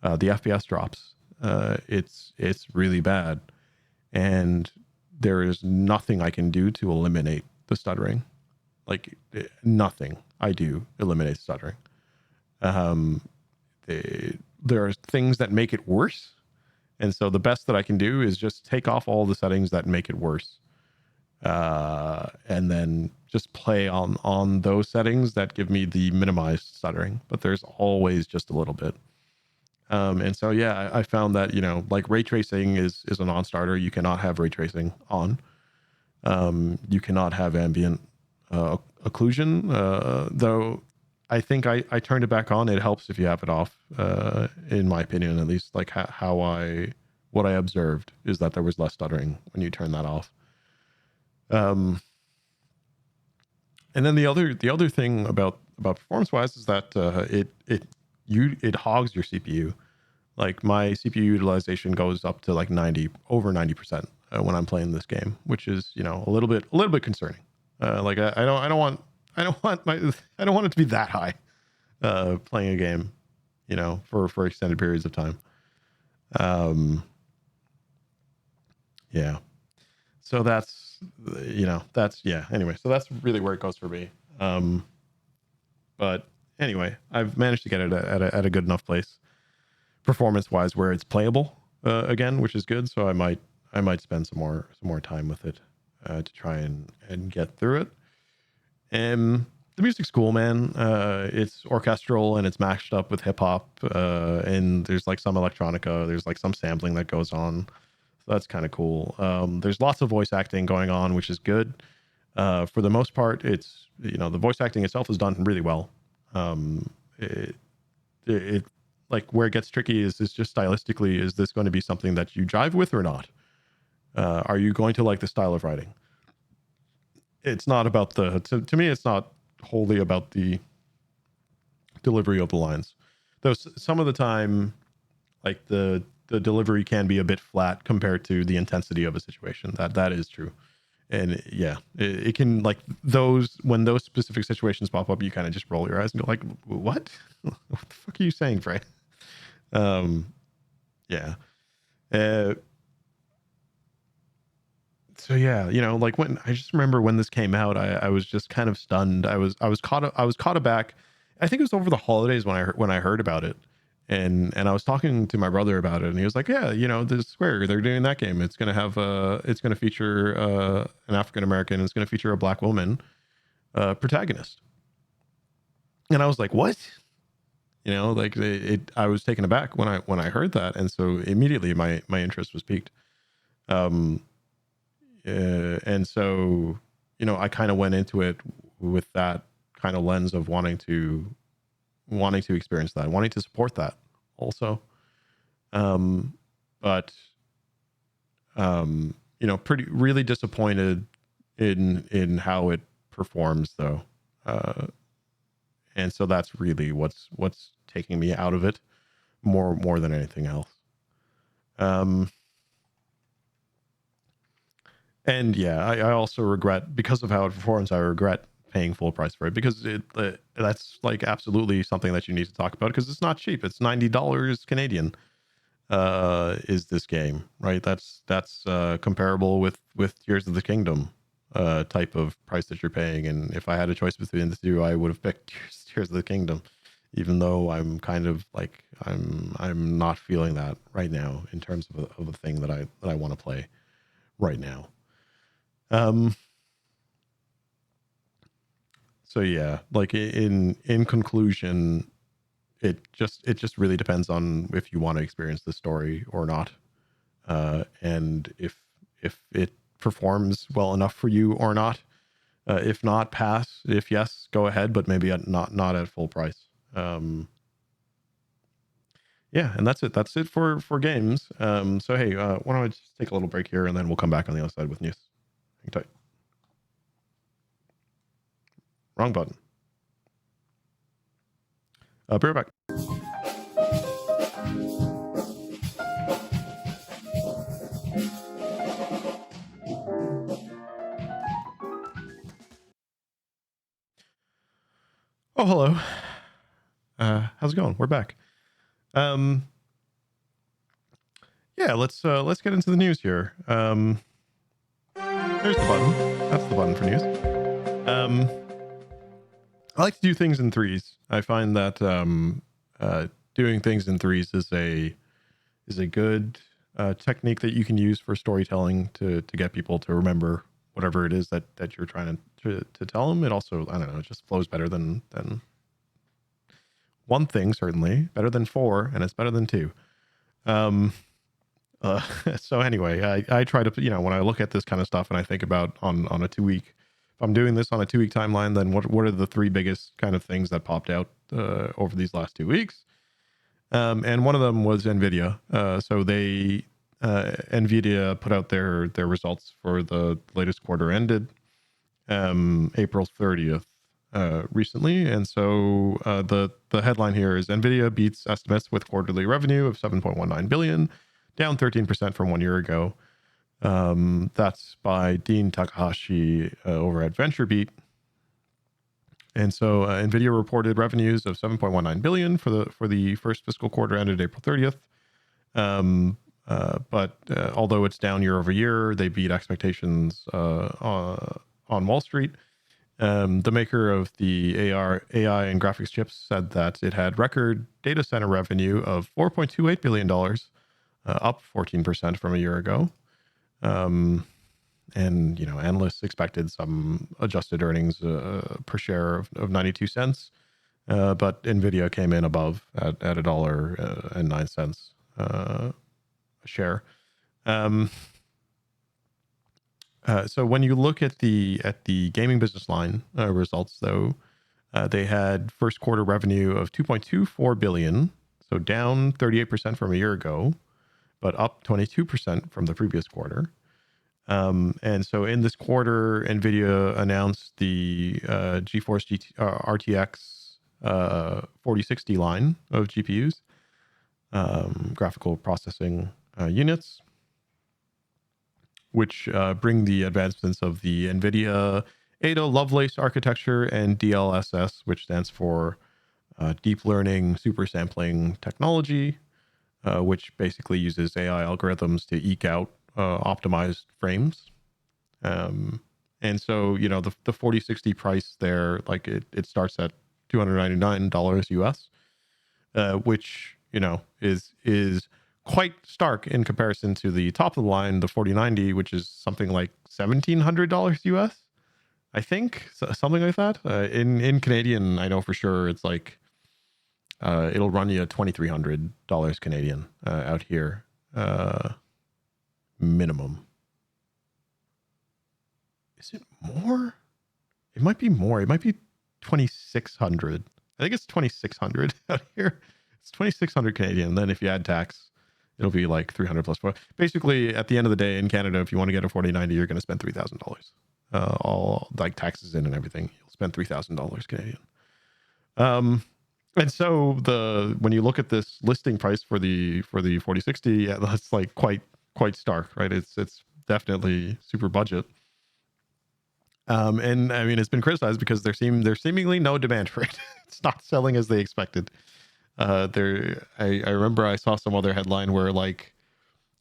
the FPS drops. It's really bad, and there is nothing I can do to eliminate the stuttering. Like nothing I do eliminates stuttering. There are things that make it worse, and so the best that I can do is just take off all the settings that make it worse, and then just play on those settings that give me the minimized stuttering. But there's always just a little bit. And so yeah, I found that like ray tracing is a non-starter. You cannot have ray tracing on. You cannot have ambient occlusion, though I think I turned it back on. It helps if you have it off, in my opinion, at least. Like what I observed is that there was less stuttering when you turn that off. And then the other thing about performance wise is that it hogs your CPU. Like my CPU utilization goes up to like over 90% when I'm playing this game, which is a little bit concerning. Like I don't want it to be that high playing a game, for extended periods of time. Yeah. So that's yeah. Anyway, so that's really where it goes for me. But anyway, I've managed to get it at a good enough place, performance wise, where it's playable again, which is good. So I might spend some more time with it to try and get through it. And the music's cool, man. It's orchestral and it's mashed up with hip hop, and there's like some electronica. There's like some sampling that goes on. So that's kind of cool. There's lots of voice acting going on, which is good. For the most part, it's the voice acting itself is done really well. It like where it gets tricky is just stylistically, is this going to be something that you jive with or not? Are you going to like the style of writing? It's not about to me, it's not wholly about the delivery of the lines. Though some of the time, like the delivery can be a bit flat compared to the intensity of a situation. That is true. And yeah, it can, like, those, when those specific situations pop up, you kind of just roll your eyes and go like, what? What the fuck are you saying, Frey? Yeah. So yeah, like, when I just remember when this came out, I was just kind of stunned. I was caught aback. I think it was over the holidays when I heard about it, and I was talking to my brother about it, and he was like, "Yeah, this Square, they're doing that game. It's gonna have it's gonna feature an African American. It's gonna feature a Black woman protagonist." And I was like, "What?" Like, I was taken aback when I heard that, and so immediately my interest was piqued. And so, I kind of went into it with that kind of lens of wanting to experience that, wanting to support that also. But pretty really disappointed in how it performs, though. And so that's really what's taking me out of it more than anything else. And yeah, I also regret, because of how it performs, I regret paying full price for it, because that's like absolutely something that you need to talk about, because it's not cheap. It's $90 Canadian. Is this game, right? That's comparable with Tears of the Kingdom type of price that you're paying. And if I had a choice between the two, I would have picked Tears of the Kingdom, even though I'm kind of like, I'm not feeling that right now in terms of a thing that I want to play right now. So yeah, like, in conclusion, it just really depends on if you want to experience the story or not, and if it performs well enough for you or not. If not, pass. If yes, go ahead, but maybe not at full price. Yeah, and that's it for games. So hey, why don't I just take a little break here, and then we'll come back on the other side with news. Hang tight. Wrong button. Be right back. Oh, hello. How's it going? We're back. Yeah, let's get into the news here. There's the button. That's the button for news. I like to do things in threes. I find that doing things in threes is a good technique that you can use for storytelling to get people to remember whatever it is that you're trying to tell them. It also, I don't know, it just flows better than one thing, certainly better than four, and it's better than two. So anyway, I try to, when I look at this kind of stuff and I think about on a 2-week, if I'm doing this on a 2-week timeline, then what are the three biggest kind of things that popped out over these last 2 weeks? And one of them was Nvidia. So Nvidia put out their results for the latest quarter ended April 30th recently. And so the headline here is Nvidia beats estimates with quarterly revenue of 7.19 billion, down 13% from 1 year ago. That's by Dean Takahashi over at VentureBeat. And so Nvidia reported revenues of 7.19 billion for the first fiscal quarter ended April 30th. But although it's down year over year, they beat expectations on Wall Street. The maker of the AI and graphics chips said that it had record data center revenue of $4.28 billion, up 14% from a year ago. And, analysts expected some adjusted earnings per share of 92 cents. But Nvidia came in above at $1.09 a share. So when you look at the gaming business line results, though, they had first quarter revenue of 2.24 billion, so down 38% from a year ago, but up 22% from the previous quarter. And so in this quarter, Nvidia announced the GeForce RTX 4060 line of GPUs, graphical processing units, which bring the advancements of the Nvidia Ada Lovelace architecture and DLSS, which stands for deep learning super sampling technology, which basically uses AI algorithms to eke out optimized frames. And so, you know, the 4060 price there, like it starts at $299 US, which, you know, is quite stark in comparison to the top of the line, the 4090, which is something like $1,700 US, I think, something like that. In Canadian, I know for sure it's like it'll run you $2,300 Canadian out here, minimum. Is it more? It might be more. It might be 2,600. I think it's 2,600 out here. It's 2,600 Canadian. And then if you add tax, it'll be like 300 plus 4. Basically, at the end of the day in Canada, if you want to get a 4090, you're going to spend $3,000. All like taxes in and everything, you'll spend $3,000 Canadian. And so when you look at this listing price for the 4060, yeah, that's like quite stark, right? It's definitely super budget. And I mean, it's been criticized because there's seemingly no demand for it. It's not selling as they expected. I remember I saw some other headline where, like,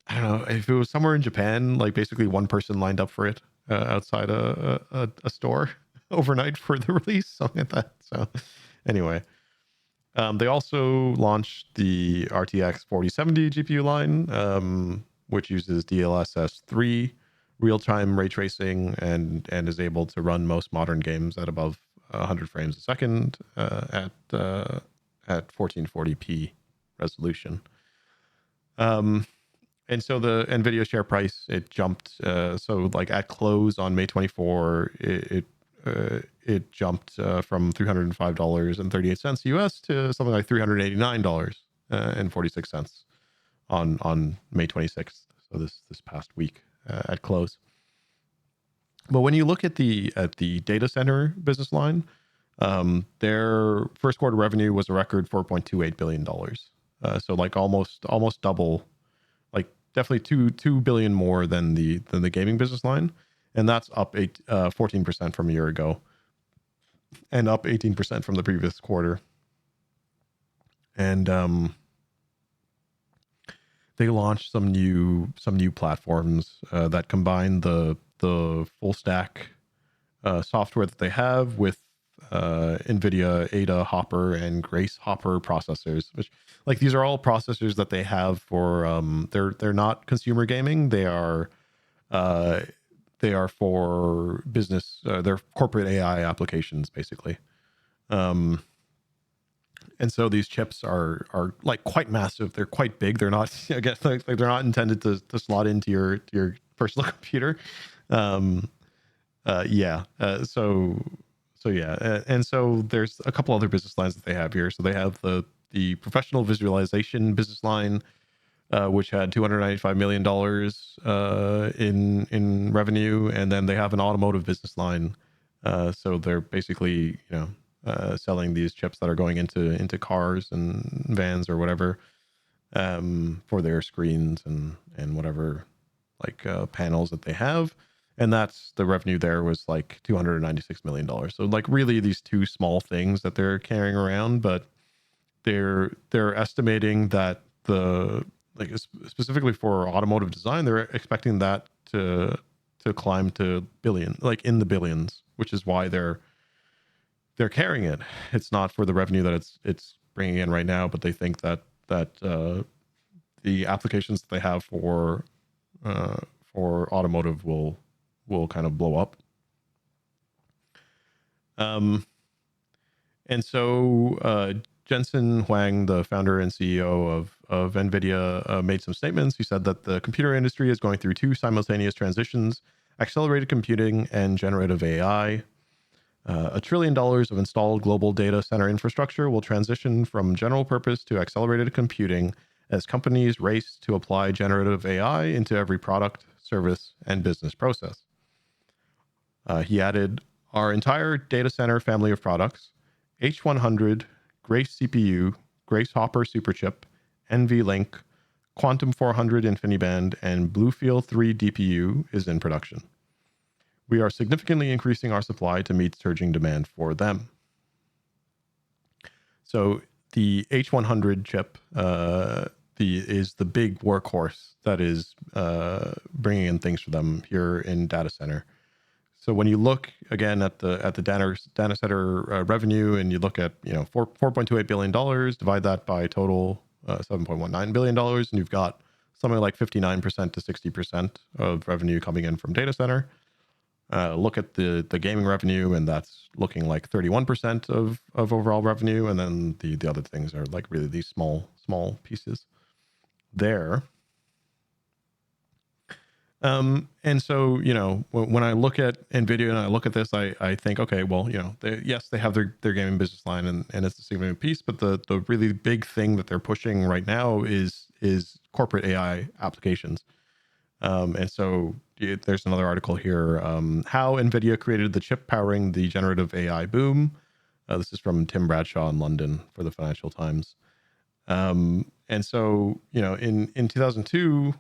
I don't know if it was somewhere in Japan, like basically one person lined up for it outside a store overnight for the release, something like that. So anyway, they also launched the RTX 4070 GPU line, which uses DLSS 3 real-time ray tracing and is able to run most modern games at above 100 frames a second at 1440p resolution. And so the Nvidia share price, it jumped. So like at close on May 24, it jumped from $305.38 US to something like $389.46 on May 26th. So this past week at close. But when you look at the data center business line, their first quarter revenue was a record $4.28 billion. So like almost double, like definitely two billion more than the gaming business line, and that's up 14% from a year ago, and up 18% from the previous quarter. And they launched some new platforms that combine the full stack software that they have with Nvidia Ada Hopper and Grace Hopper processors, which, like, these are all processors that they have for they're not consumer gaming. They are for business. They're corporate AI applications, basically. And so these chips are like quite massive. They're quite big. They're not, I guess, like they're not intended to slot into your personal computer. So yeah. And so there's a couple other business lines that they have here. So they have the professional visualization business line, which had $295 million in revenue, and then they have an automotive business line. So they're basically, selling these chips that are going into cars and vans or whatever, for their screens and whatever, like panels that they have. And that's the revenue there was like $296 million. So like really these two small things that they're carrying around, but they're estimating that specifically for automotive design, they're expecting that to climb to in the billions, which is why they're carrying it. It's not for the revenue that it's bringing in right now, but they think that the applications that they have for automotive will kind of blow up. And so Jensen Huang, the founder and CEO of Nvidia, made some statements. He said that the computer industry is going through two simultaneous transitions: accelerated computing and generative AI. $1 trillion of installed global data center infrastructure will transition from general purpose to accelerated computing as companies race to apply generative AI into every product, service, and business process. He added, our entire data center family of products, H100, Grace CPU, Grace Hopper Superchip, NVLink, Quantum 400 InfiniBand, and Bluefield 3 DPU is in production. We are significantly increasing our supply to meet surging demand for them. So the H100 chip is the big workhorse that is bringing in things for them here in data center. So when you look again at the data center revenue, and you look at $4.28 billion, divide that by total $7.19 billion, and you've got something like 59% to 60% of revenue coming in from data center. Look at the gaming revenue, and that's looking like 31% of overall revenue, and then the other things are like really these small pieces there. And so, when I look at Nvidia and I look at this, I think, okay, well, they have their gaming business line, and it's a significant piece, but the really big thing that they're pushing right now is corporate AI applications. And so there's another article here, how Nvidia created the chip powering the generative AI boom. This is from Tim Bradshaw in London for the Financial Times. And so, in 2002,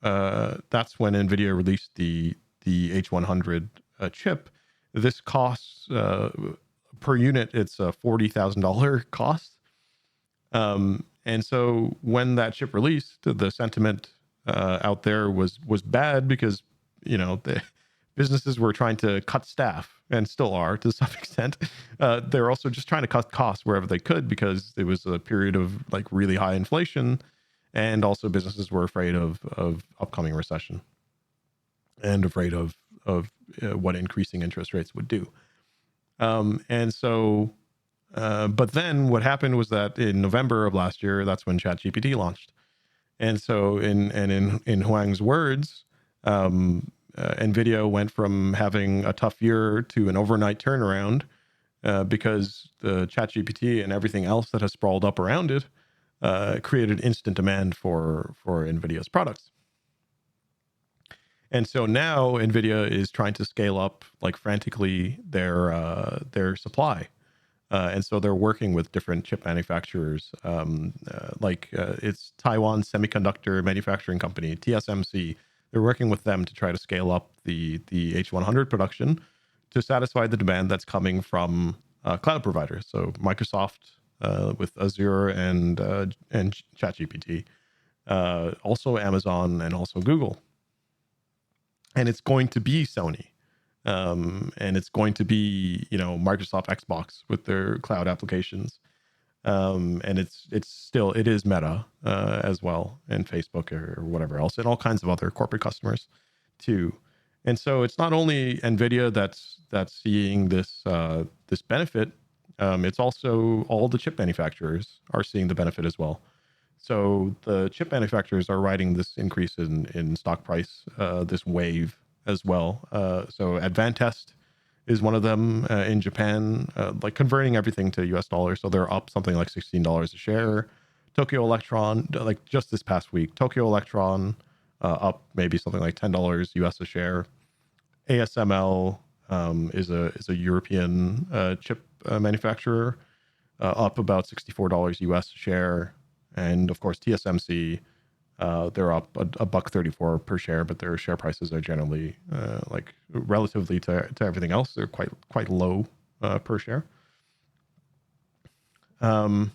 that's when Nvidia released the H100 chip. This costs per unit, it's a $40,000 cost. And so when that chip released, the sentiment out there was bad, because the businesses were trying to cut staff, and still are to some extent. They're also just trying to cut costs wherever they could, because it was a period of like really high inflation, and also businesses were afraid of upcoming recession, and afraid of what increasing interest rates would do. And so but then what happened was that in November of last year, that's when ChatGPT launched. And so in Huang's words, Nvidia went from having a tough year to an overnight turnaround, because the ChatGPT and everything else that has sprawled up around it created instant demand for Nvidia's products. And so now Nvidia is trying to scale up like frantically their supply. And so they're working with different chip manufacturers, it's Taiwan Semiconductor Manufacturing Company, TSMC. They're working with them to try to scale up the H100 production to satisfy the demand that's coming from cloud providers. So Microsoft with Azure and ChatGPT, also Amazon, and also Google. And it's going to be Sony. And it's going to be, Microsoft Xbox with their cloud applications. And it is Meta as well, and Facebook or whatever else, and all kinds of other corporate customers too. And so it's not only Nvidia that's seeing this benefit. It's also all the chip manufacturers are seeing the benefit as well. So the chip manufacturers are riding this increase in stock price, this wave as well. So Advantest is one of them in Japan, like converting everything to US dollars. So they're up something like $16 a share. Tokyo Electron, like just this past week, Tokyo Electron up maybe something like $10 US a share. ASML is a European chip manufacturer, up about $64 US a share. And of course, TSMC, they're up $1.34 per share, but their share prices are generally like relatively to everything else, they're quite low per share. And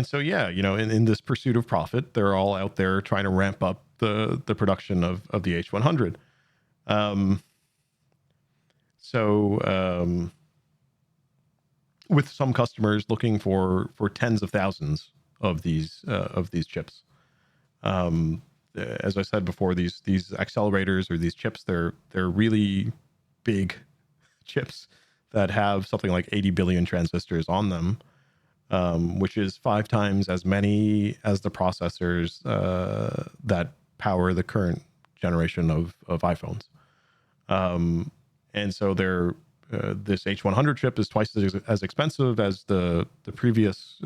so in this pursuit of profit, they're all out there trying to ramp up the production of the H100. With some customers looking for tens of thousands of these chips. As I said before, these accelerators or these chips, they're really big chips that have something like 80 billion transistors on them, which is 5 times as many as the processors that power the current generation of iPhones. And so this H100 chip is twice as expensive as the previous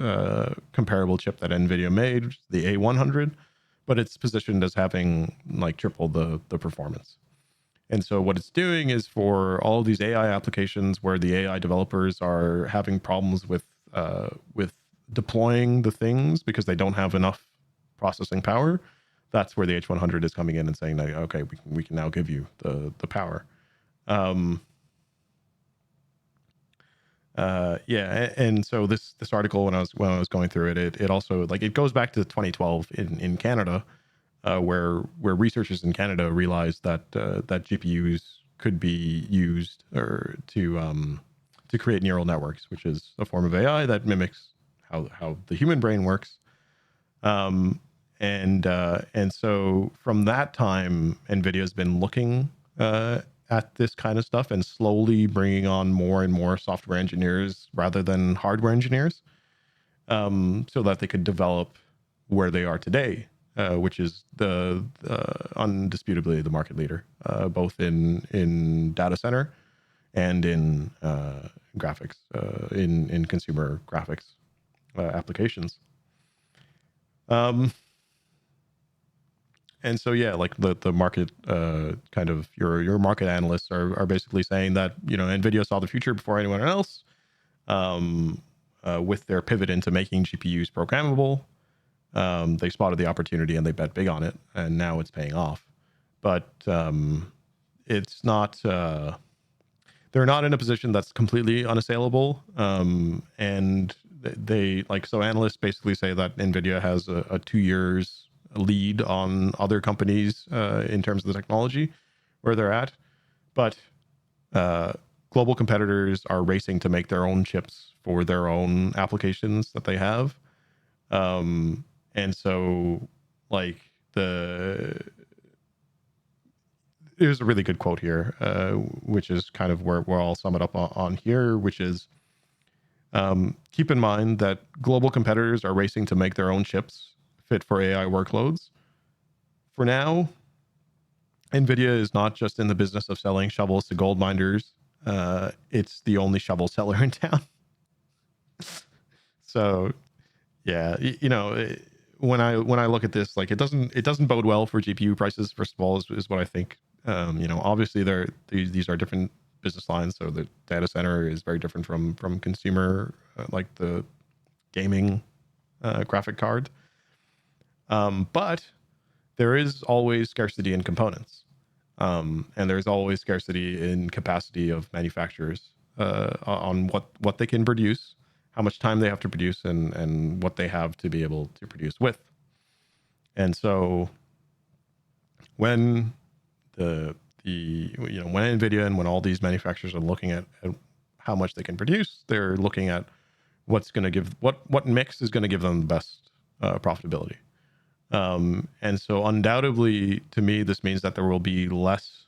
comparable chip that Nvidia made, the A100, but it's positioned as having like triple the performance. And so what it's doing is for all of these AI applications where the AI developers are having problems with deploying the things because they don't have enough processing power. That's where the H100 is coming in and saying that, okay, we can now give you the power. Yeah, and so this article, when I was going through it also, like, it goes back to 2012 in Canada, where researchers in Canada realized that that GPUs could be used or to create neural networks, which is a form of AI that mimics how the human brain works. And so from that time, Nvidia has been looking at this kind of stuff and slowly bringing on more and more software engineers rather than hardware engineers, so that they could develop where they are today, which is the undisputably the market leader, both in data center and in graphics, in consumer graphics applications. And so, yeah, like the market, kind of your market analysts are basically saying that, Nvidia saw the future before anyone else, with their pivot into making GPUs programmable. They spotted the opportunity and they bet big on it, and now it's paying off. But it's not. They're not in a position that's completely unassailable, and they like, so analysts basically say that Nvidia has a 2 years lead on other companies in terms of the technology where they're at, but global competitors are racing to make their own chips for their own applications that they have. And so, like, there's a really good quote here, which is kind of where I'll sum it up on here, which is, keep in mind that global competitors are racing to make their own chips fit for AI workloads. For now, Nvidia is not just in the business of selling shovels to gold miners. It's the only shovel seller in town. So, yeah, when I look at this, like, it doesn't bode well for GPU prices. First of all, is what I think. Obviously these are different business lines. So the data center is very different from consumer, like the gaming graphic card. But there is always scarcity in components, and there's always scarcity in capacity of manufacturers on what they can produce, how much time they have to produce, and what they have to be able to produce with. And so when when Nvidia and when all these manufacturers are looking at how much they can produce, they're looking at what's going to give what mix is going to give them the best profitability. And so undoubtedly, to me, this means that there will be less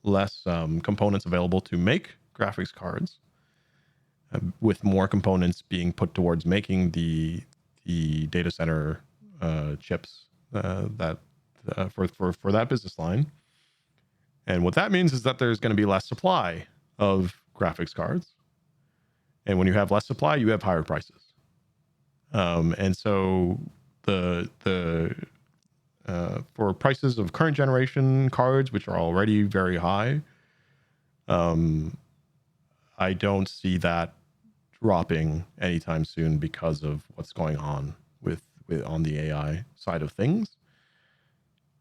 components available to make graphics cards, with more components being put towards making the data center chips that for that business line. And what that means is that there's going to be less supply of graphics cards, and when you have less supply, you have higher prices. And so for prices of current generation cards, which are already very high, I don't see that dropping anytime soon because of what's going on with on the AI side of things.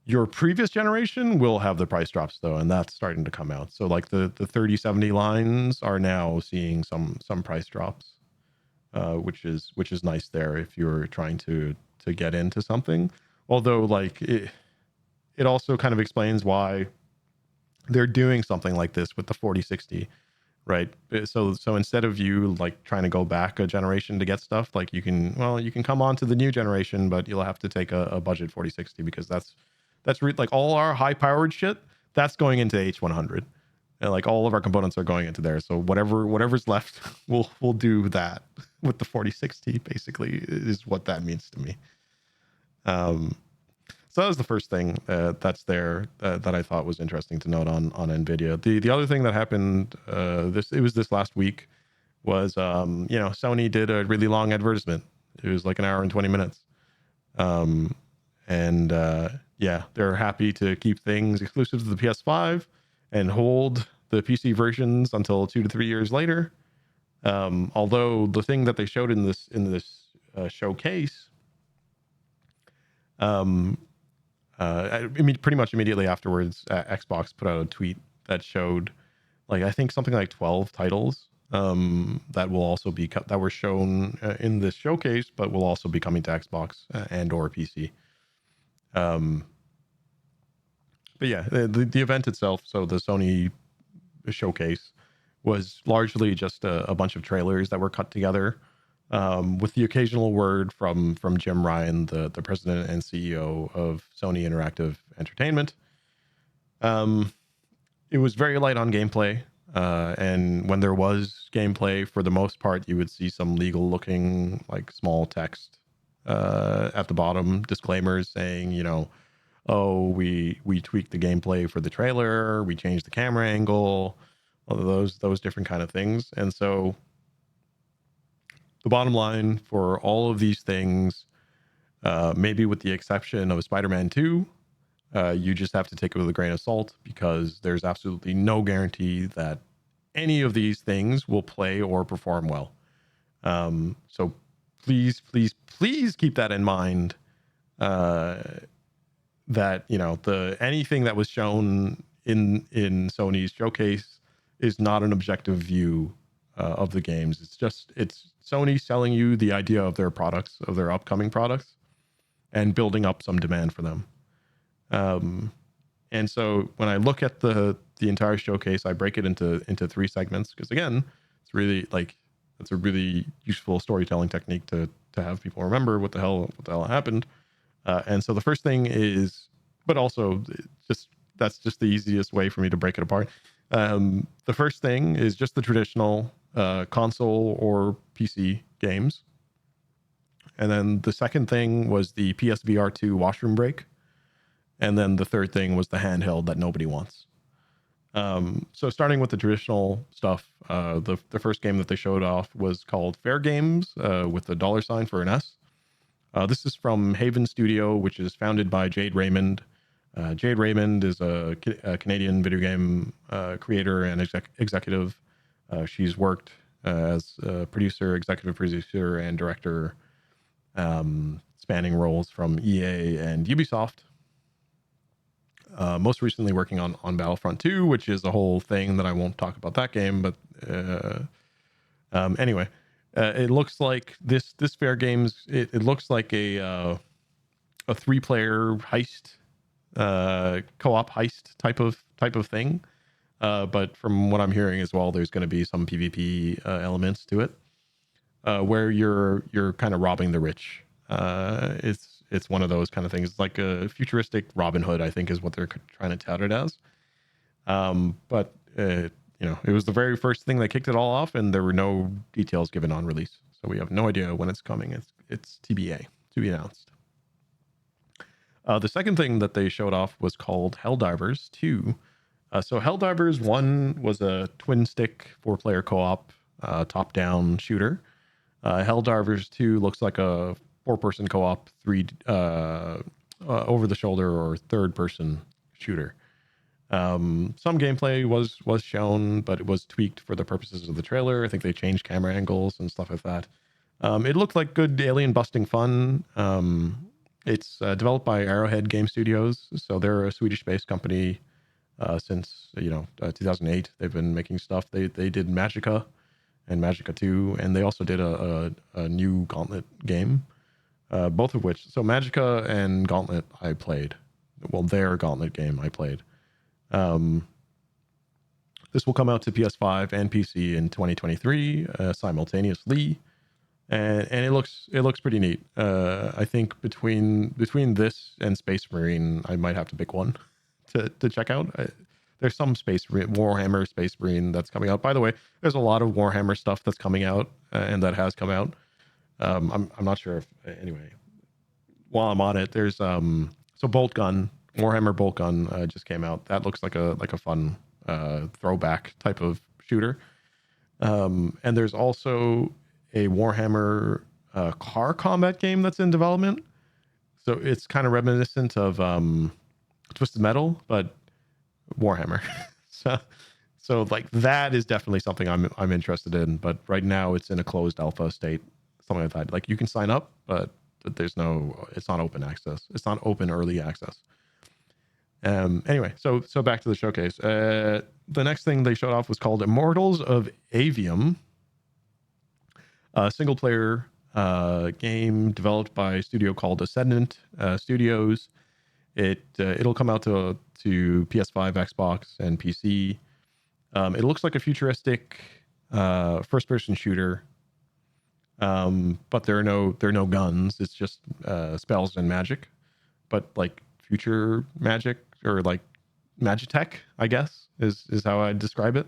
Your previous generation will have the price drops though, and that's starting to come out. So like the 3070 lines are now seeing some price drops, which is nice there if you're trying to get into something. Although, like, it also kind of explains why they're doing something like this with the 4060, right? So instead of you like trying to go back a generation to get stuff, like you can come on to the new generation, but you'll have to take a budget 4060, because that's like all our high powered shit that's going into H100, and like all of our components are going into there. So whatever's left, we'll do that with the 4060. Basically, is what that means to me. So that was the first thing that's there that I thought was interesting to note on Nvidia. The other thing that happened this last week was Sony did a really long advertisement. It was like an hour and 20 minutes, and yeah, they're happy to keep things exclusive to the PS5 and hold the PC versions until 2 to 3 years later. Although the thing that they showed in this showcase, um, pretty much immediately afterwards, Xbox put out a tweet that showed, like, I think something like 12 titles that will also be that were shown in this showcase, but will also be coming to Xbox and or PC. But yeah, the event itself, so the Sony showcase, was largely just a bunch of trailers that were cut together, with the occasional word from Jim Ryan, the president and CEO of Sony Interactive Entertainment. It was very light on gameplay, and when there was gameplay, for the most part, you would see some legal looking, like, small text at the bottom, disclaimers saying, oh, we tweaked the gameplay for the trailer, we changed the camera angle, all of those different kind of things. And so the bottom line for all of these things, maybe with the exception of Spider-Man 2, you just have to take it with a grain of salt, because there's absolutely no guarantee that any of these things will play or perform well. So please, please, please keep that in mind. That anything that was shown in Sony's showcase is not an objective view of the games. It's Sony selling you the idea of their products, of their upcoming products, and building up some demand for them. And so when I look at the entire showcase, I break it into 3 segments, because again, it's really it's a really useful storytelling technique to have people remember what the hell happened. And so the first thing is, but also that's just the easiest way for me to break it apart. The first thing is just the traditional console or PC games. And then the second thing was the PSVR 2 washroom break. And then the third thing was the handheld that nobody wants. So starting with the traditional stuff, the first game that they showed off was called Fair Games, with a $ for an S. This is from Haven Studio, which is founded by Jade Raymond. Jade Raymond is a Canadian video game creator and executive. She's worked as a producer, executive producer, and director, spanning roles from EA and Ubisoft. Most recently working on Battlefront 2, which is a whole thing that I won't talk about that game. But anyway, it looks like this Fair Games. It looks like a 3-player heist, co-op heist type of thing. But from what I'm hearing as well, there's going to be some PvP elements to it, where you're kind of robbing the rich. It's one of those kind of things. It's like a futuristic Robin Hood, I think, is what they're trying to tout it as. But it was the very first thing that kicked it all off, and there were no details given on release, so we have no idea when it's coming. It's TBA, to be announced. The second thing that they showed off was called Helldivers 2. So Helldivers 1 was a twin-stick 4-player co-op top-down shooter. Helldivers 2 looks like a 4-person co-op, over-the-shoulder or third-person shooter. Some gameplay was shown, but it was tweaked for the purposes of the trailer. I think they changed camera angles and stuff like that. It looked like good alien busting fun. It's developed by Arrowhead Game Studios, so they're a Swedish-based company since 2008. They've been making stuff. They did Magicka and Magicka 2, and they also did a new Gauntlet game, both of which. So Magicka and Gauntlet I played. Well, their Gauntlet game I played. This will come out to PS5 and PC in 2023 simultaneously, and it looks pretty neat. I think between this and Space Marine, I might have to pick one to check out. There's some Warhammer Space Marine that's coming out. By the way, there's a lot of Warhammer stuff that's coming out and that has come out. I'm not sure if anyway. While I'm on it, there's so Bolt Gun. Warhammer Bolt Gun just came out. That looks like a fun throwback type of shooter. And there's also a Warhammer car combat game that's in development. So it's kind of reminiscent of Twisted Metal, but Warhammer. so like that is definitely something I'm interested in. But right now it's in a closed alpha state, something like that. Like you can sign up, but there's no, it's not open access. It's not open early access. Anyway, so back to the showcase. The next thing they showed off was called Immortals of Avium, a single player game developed by a studio called Ascendant Studios. It'll come out to PS5, Xbox, and PC. It looks like a futuristic first-person shooter, but there are no guns. It's just spells and magic, but like future magic, or like Magitech, I guess is how I describe it.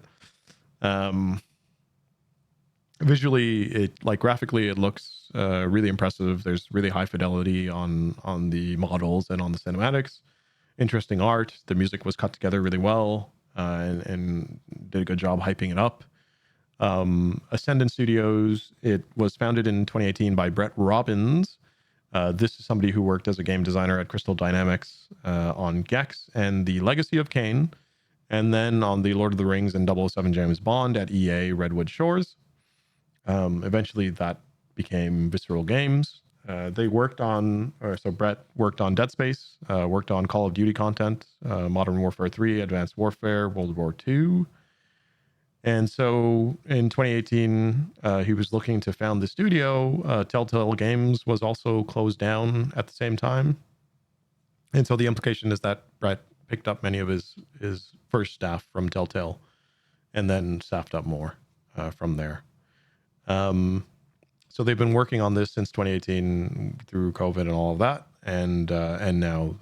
Visually, graphically, it looks really impressive. There's really high fidelity on the models and on the cinematics. Interesting art. The music was cut together really well, and did a good job hyping it up. Ascendant Studios, it was founded in 2018 by Brett Robbins. This is somebody who worked as a game designer at Crystal Dynamics on Gex and The Legacy of Kain, and then on the Lord of the Rings and 007 James Bond at EA Redwood Shores. Eventually that became Visceral Games. They worked on, Brett worked on Dead Space, worked on Call of Duty content, Modern Warfare 3, Advanced Warfare, World War 2. And so in 2018, he was looking to found the studio. Telltale Games was also closed down at the same time. And so the implication is that Brett picked up many of his first staff from Telltale and then staffed up more from there. So they've been working on this since 2018 through COVID and all of that. And now,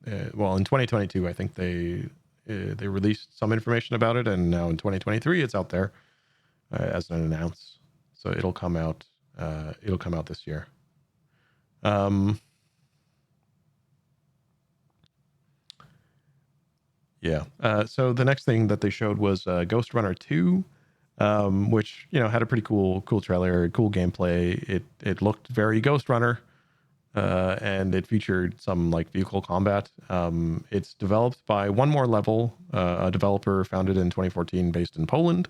in 2022, I think they released some information about it, and now in 2023 it's out there as an announce. So it'll come out this year. So the next thing that they showed was Ghost Runner 2, which had a pretty cool trailer, cool gameplay. It looked very Ghost Runner. And it featured some like vehicle combat. It's developed by One More Level, a developer founded in 2014 based in Poland.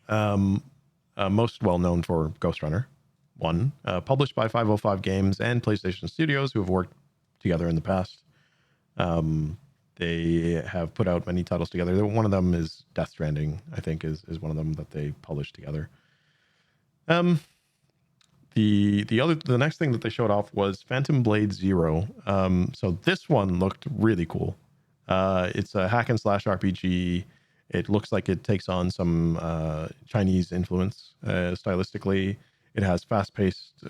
Most well known for Ghost Runner 1, published by 505 Games and PlayStation Studios, who have worked together in the past. They have put out many titles together. One of them is Death Stranding, I think is one of them that they published together. The next thing that they showed off was Phantom Blade Zero. So this one looked really cool. It's a hack and slash RPG. It looks like it takes on some Chinese influence stylistically. It has fast-paced,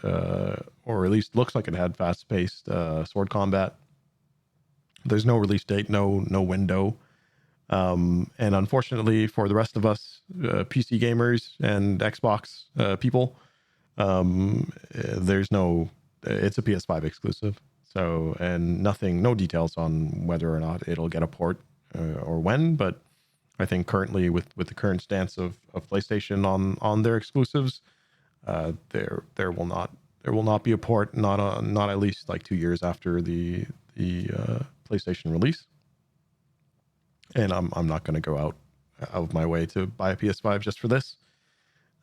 or at least looks like it had fast-paced sword combat. There's no release date, no window. And unfortunately for the rest of us, PC gamers and Xbox people, there's no, it's a PS5 exclusive. So, and no details on whether or not it'll get a port or when, but I think currently with the current stance of PlayStation on their exclusives, there will not be a port, not at least like 2 years after the PlayStation release. And I'm not going to go out of my way to buy a PS5 just for this,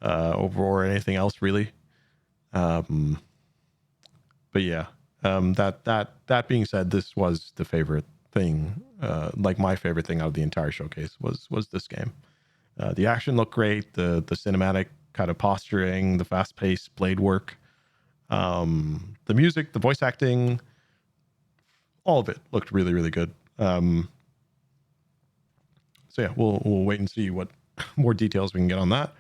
or anything else really. But yeah, that being said, this was the favorite thing, like my favorite thing out of the entire showcase was this game. The action looked great, the cinematic kind of posturing, the fast-paced blade work, the music, the voice acting, all of it looked really, really good. So yeah, we'll wait and see what more details we can get on that.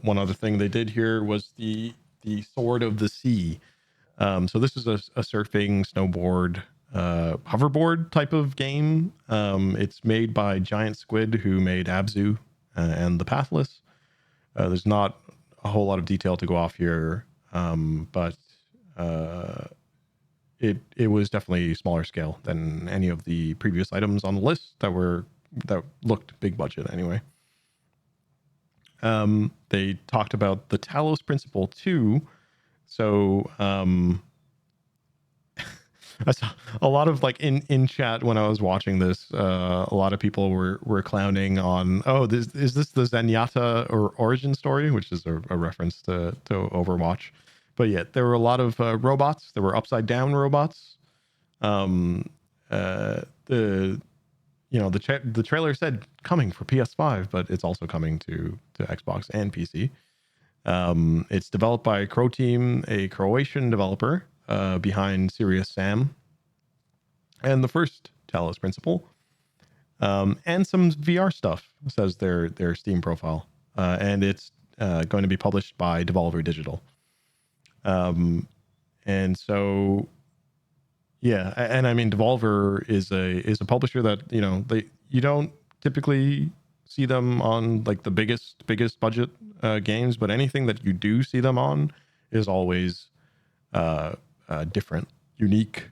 One other thing they did here was the Sword of the Sea. So this is a surfing, snowboard, hoverboard type of game. It's made by Giant Squid, who made Abzu and The Pathless. There's not a whole lot of detail to go off here, but it was definitely smaller scale than any of the previous items on the list that looked big budget anyway. They talked about the Talos Principle 2, So I saw a lot of like in chat when I was watching this, a lot of people were clowning on, oh, this is this the Zenyatta or origin story, which is a reference to Overwatch. But yeah, there were a lot of robots. There were upside down robots. The the trailer said coming for PS5, but it's also coming to Xbox and PC. It's developed by Crow Team, a Croatian developer behind Serious Sam and the first Talos Principle, and some VR stuff, says their Steam profile. And it's going to be published by Devolver Digital. And so, yeah, and I mean, Devolver is a publisher that you don't typically see them on like the biggest budget games, but anything that you do see them on is always different, unique,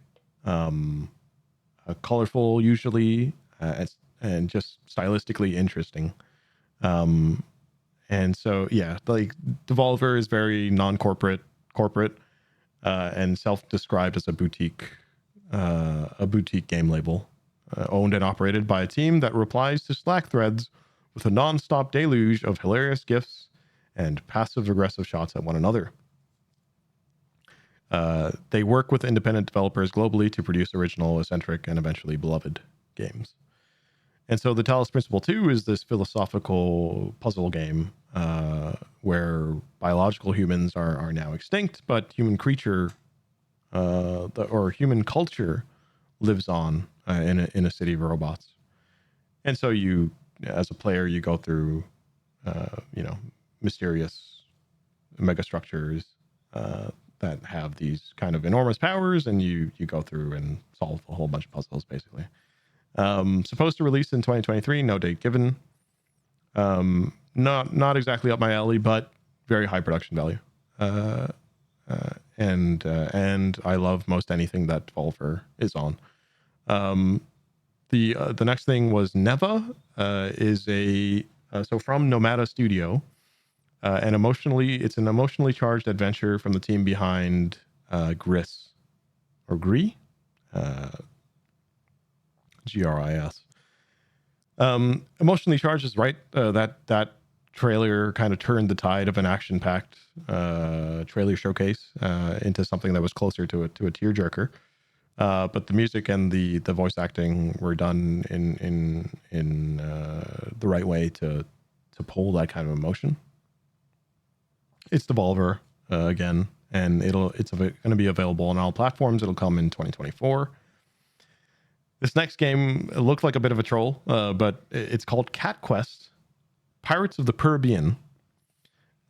colorful, usually, and just stylistically interesting. And so, yeah, like Devolver is very non-corporate, corporate, and self-described as a boutique game label, owned and operated by a team that replies to Slack threads with a non-stop deluge of hilarious gifs and passive-aggressive shots at one another. They work with independent developers globally to produce original, eccentric, and eventually beloved games. And so the Talos Principle 2 is this philosophical puzzle game where biological humans are now extinct, but human creature or human culture lives on in a city of robots. And so you, as a player, you go through, mysterious megastructures that have these kind of enormous powers, and you go through and solve a whole bunch of puzzles, basically. Supposed to release in 2023, no date given. Not exactly up my alley, but very high production value. And I love most anything that Devolver is on. The next thing was Neva, is so from Nomada Studio, it's an emotionally charged adventure from the team behind Gris or Gris, GRIS. Emotionally charged is right. That trailer kind of turned the tide of an action-packed trailer showcase into something that was closer to a tearjerker. But the music and the voice acting were done in the right way to pull that kind of emotion. It's Devolver again, and it's going to be available on all platforms. It'll come in 2024. This next game looked like a bit of a troll, but it's called Cat Quest: Pirates of the Caribbean.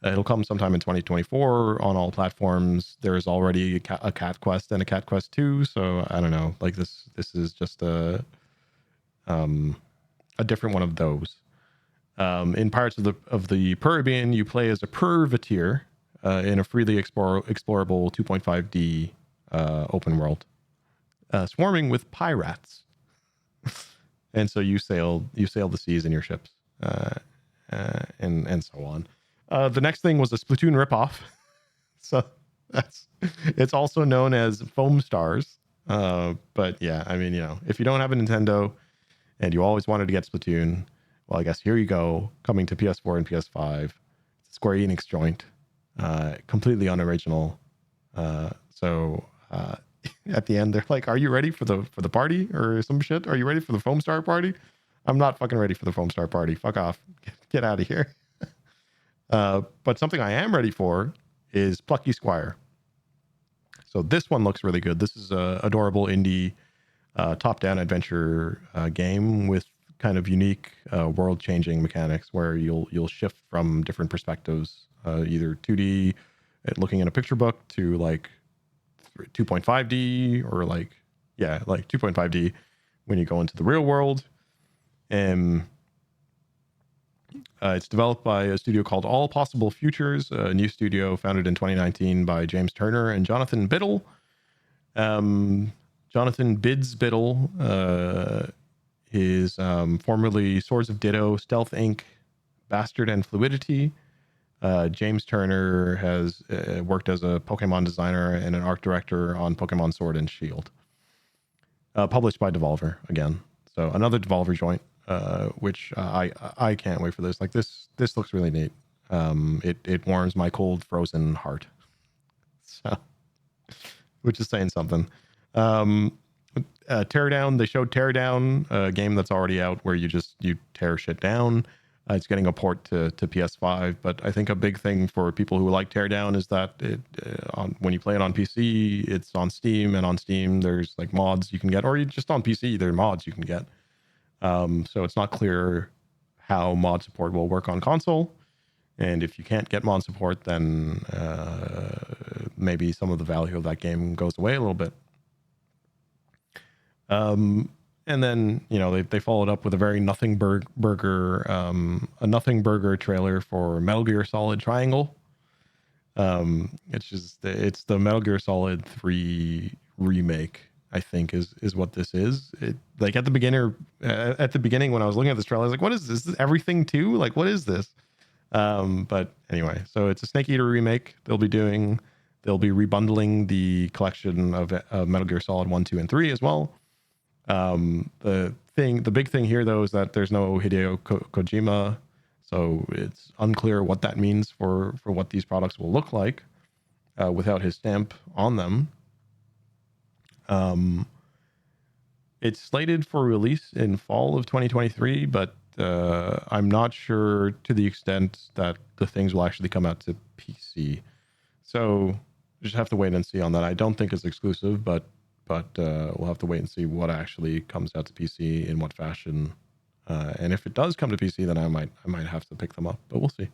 It'll come sometime in 2024 on all platforms. There's already a Cat Quest and a Cat Quest 2, so I don't know. Like this is just a different one of those. In Pirates of the Caribbean, you play as a privateer in a freely explorable 2.5D open world, swarming with pirates. And so you sail the seas in your ships, and so on. The next thing was a Splatoon ripoff. So it's also known as Foam Stars. But yeah, I mean, if you don't have a Nintendo and you always wanted to get Splatoon, well, I guess here you go, coming to PS4 and PS5. Square Enix joint, completely unoriginal. So at the end, they're like, "Are you ready for the party or some shit? Are you ready for the Foam Star party?" I'm not fucking ready for the Foam Star party. Fuck off. Get out of here. But something I am ready for is Plucky Squire. So this one looks really good. This is a adorable indie top-down adventure game with kind of unique world-changing mechanics where you'll shift from different perspectives, either 2D looking in a picture book to like 2.5D or like 2.5D when you go into the real world. It's developed by a studio called All Possible Futures, a new studio founded in 2019 by James Turner and Jonathan Biddle. Jonathan Bids Biddle is formerly Swords of Ditto, Stealth Inc., Bastard and Fluidity, James Turner has worked as a Pokemon designer and an art director on Pokemon Sword and Shield. Published by Devolver again. So another Devolver joint, which I can't wait for this. Like this looks really neat. It warms my cold frozen heart. So, which is saying something. Teardown. They showed Teardown, a game that's already out where you tear shit down. It's getting a port to PS5, but I think a big thing for people who like Teardown is that when you play it on PC, it's on Steam, and on Steam there's like mods you can get, or just on PC there are mods you can get. So it's not clear how mod support will work on console, and if you can't get mod support, then maybe some of the value of that game goes away a little bit. And then, they followed up with a very nothing burger trailer for Metal Gear Solid Triangle. It's the Metal Gear Solid 3 remake, I think is what this is. Like at the beginning when I was looking at this trailer, I was like, what is this? Is this everything too? Like, what is this? But anyway, so it's a Snake Eater remake. They'll be rebundling the collection of Metal Gear Solid 1, 2, and 3 as well. The big thing here though is that there's no Hideo Kojima, so it's unclear what that means for what these products will look like without his stamp on them. It's slated for release in fall of 2023, but I'm not sure to the extent that the things will actually come out to PC. So just have to wait and see on that. I don't think it's exclusive, but we'll have to wait and see what actually comes out to PC in what fashion. And if it does come to PC, then I might have to pick them up, but we'll see.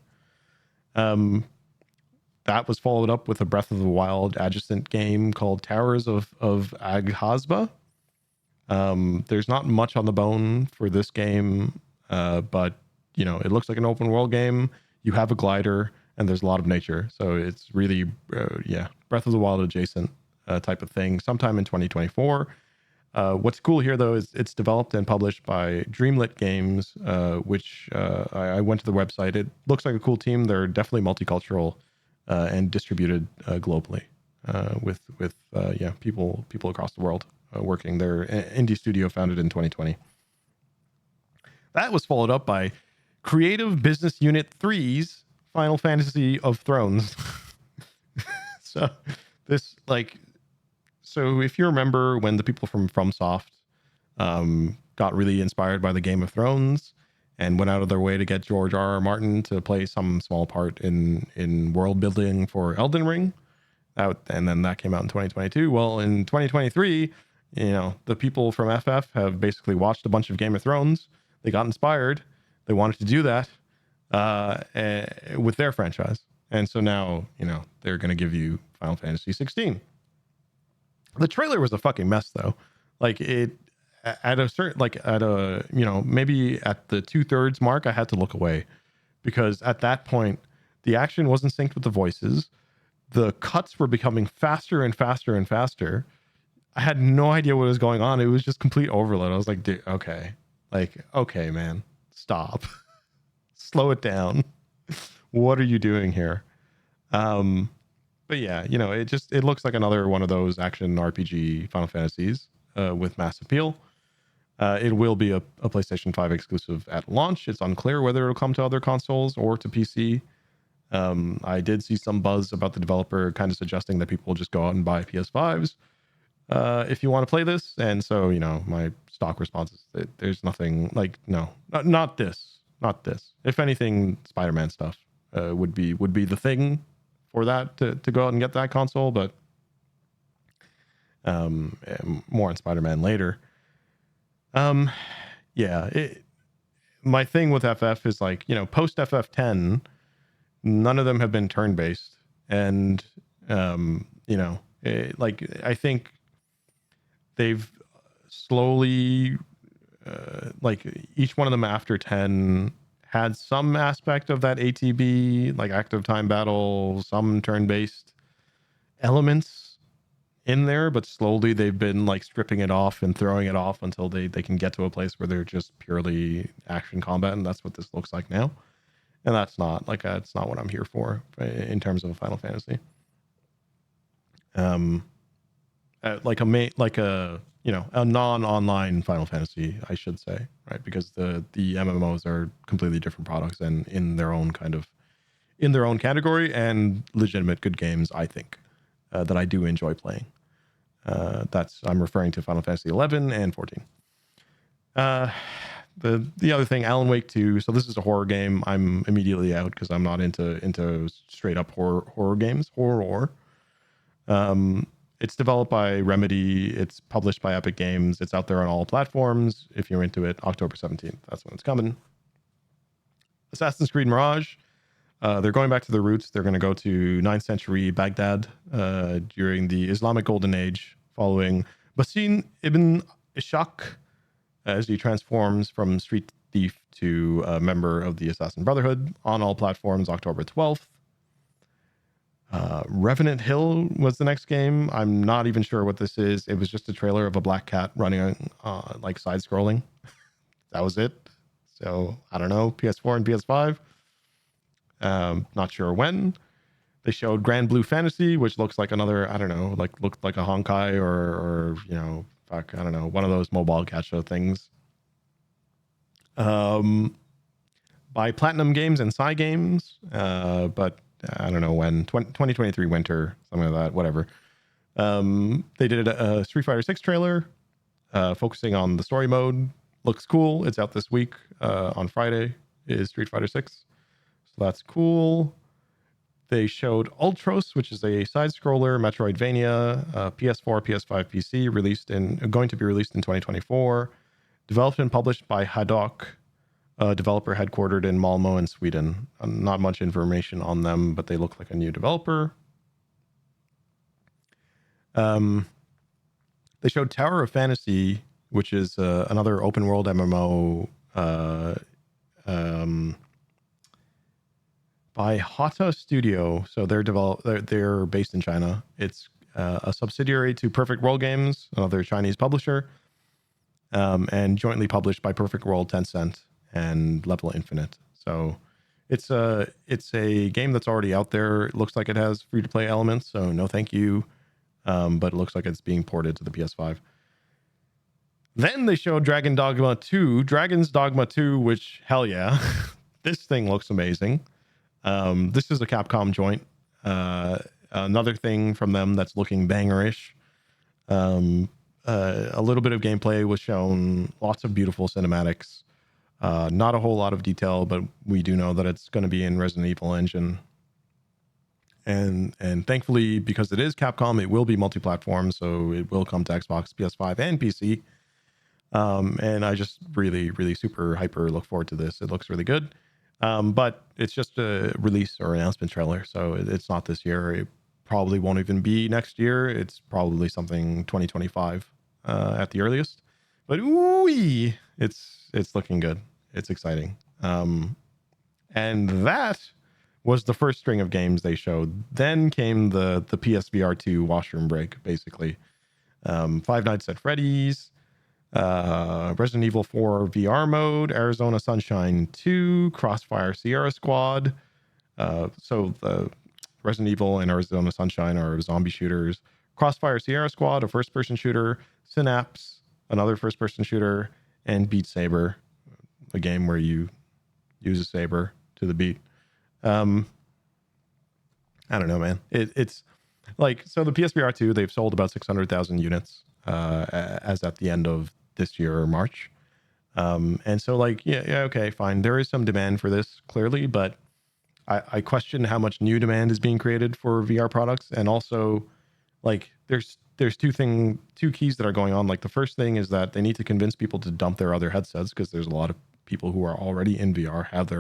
That was followed up with a Breath of the Wild adjacent game called Towers of Aghasba. There's not much on the bone for this game, but it looks like an open world game. You have a glider and there's a lot of nature, so it's really Breath of the Wild adjacent type of thing sometime in 2024. What's cool here though is it's developed and published by Dreamlit Games, which I went to the website. It looks like a cool team. They're definitely multicultural and distributed globally with people across the world working. Their indie studio founded in 2020. That was followed up by Creative Business Unit 3's Final Fantasy of Thrones. So if you remember when the people from FromSoft got really inspired by the Game of Thrones and went out of their way to get George R.R. Martin to play some small part in world building for Elden Ring, and then that came out in 2022. Well, in 2023, the people from FF have basically watched a bunch of Game of Thrones. They got inspired. They wanted to do that with their franchise. And so now, they're going to give you Final Fantasy 16. The trailer was a fucking mess though. Like maybe at the 2/3 mark, I had to look away because at that point, the action wasn't synced with the voices. The cuts were becoming faster and faster and faster. I had no idea what was going on. It was just complete overload. I was like, dude, okay, man, stop, slow it down. What are you doing here? But yeah, it looks like another one of those action RPG Final Fantasies with mass appeal. It will be a PlayStation 5 exclusive at launch. It's unclear whether it'll come to other consoles or to PC. I did see some buzz about the developer kind of suggesting that people just go out and buy PS5s if you want to play this. And so, my stock response is that there's nothing like, no, not this. If anything, Spider-Man stuff would be the thing for that to go out and get that console, but more on Spider-Man later. My thing with FF is like, post FF10, none of them have been turn-based, and I think they've slowly each one of them after 10 had some aspect of that ATB, like active time battle, some turn-based elements in there, but slowly they've been stripping it off and throwing it off until they can get to a place where they're just purely action combat, and that's what this looks like now. and that's not like it's not what I'm here for in terms of a Final Fantasy. Like a a non-online Final Fantasy, I should say, right? Because the MMOs are completely different products and in their own category, and legitimate good games, I think, that I do enjoy playing. I'm referring to Final Fantasy 11 and 14. The other thing, Alan Wake 2. So this is a horror game. I'm immediately out because I'm not into straight up horror games. Horror. It's developed by Remedy. It's published by Epic Games. It's out there on all platforms. If you're into it, October 17th. That's when it's coming. Assassin's Creed Mirage. They're going back to their roots. They're going to go to 9th century Baghdad during the Islamic Golden Age, following Basim ibn Ishaq as he transforms from street thief to a member of the Assassin Brotherhood, on all platforms, October 12th. Revenant Hill was the next game. I'm not even sure what this is. It was just a trailer of a black cat running like side scrolling. That was it. So I don't know, PS4 and PS5. Not sure when. They showed Grand Blue Fantasy, which looks like another, I don't know, looked like a Honkai or I don't know, one of those mobile gacha things. By Platinum Games and Psy Games, but I don't know when, 2023 winter, something like that, whatever. They did a Street Fighter 6 trailer, focusing on the story mode. Looks cool. It's out this week. On Friday is Street Fighter 6. So that's cool. They showed Ultros, which is a side-scroller Metroidvania, PS4, PS5, PC, going to be released in 2024. Developed and published by Haddock, a developer headquartered in Malmo in Sweden. Not much information on them, but they look like a new developer. They showed Tower of Fantasy, which is another open-world MMO by Hata Studio. So they're based in China. It's a subsidiary to Perfect World Games, another Chinese publisher, and jointly published by Perfect World, Tencent, and Level Infinite. So it's a game that's already out there. It looks like it has free-to-play elements, so no thank you. But it looks like it's being ported to the PS5. Then they showed Dragon's Dogma 2, which, hell yeah, this thing looks amazing. This is a Capcom joint. Another thing from them that's looking bangerish. A little bit of gameplay was shown, lots of beautiful cinematics. Not a whole lot of detail, but we do know that it's going to be in Resident Evil engine. And thankfully, because it is Capcom, it will be multi-platform, so it will come to Xbox, PS5, and PC. And I just really, really super hyper look forward to this. It looks really good. But it's just a release or announcement trailer, so it's not this year. It probably won't even be next year. It's probably something 2025 at the earliest. But ooh, it's looking good. It's exciting. And that was the first string of games they showed. Then came the PSVR 2 washroom break, basically. Five Nights at Freddy's, Resident Evil 4 VR mode, Arizona Sunshine 2, Crossfire Sierra Squad. So the Resident Evil and Arizona Sunshine are zombie shooters. Crossfire Sierra Squad, a first-person shooter. Synapse, another first-person shooter. And Beat Saber, a game where you use a saber to the beat. I don't know, man. It's like, so the PSVR 2, they've sold about 600,000 units as at the end of this year or March. And so like, yeah, okay, fine. There is some demand for this, clearly, but I question how much new demand is being created for VR products. And also, like, there's two keys that are going on. Like, the first thing is that they need to convince people to dump their other headsets, because there's a lot of people who are already in VR have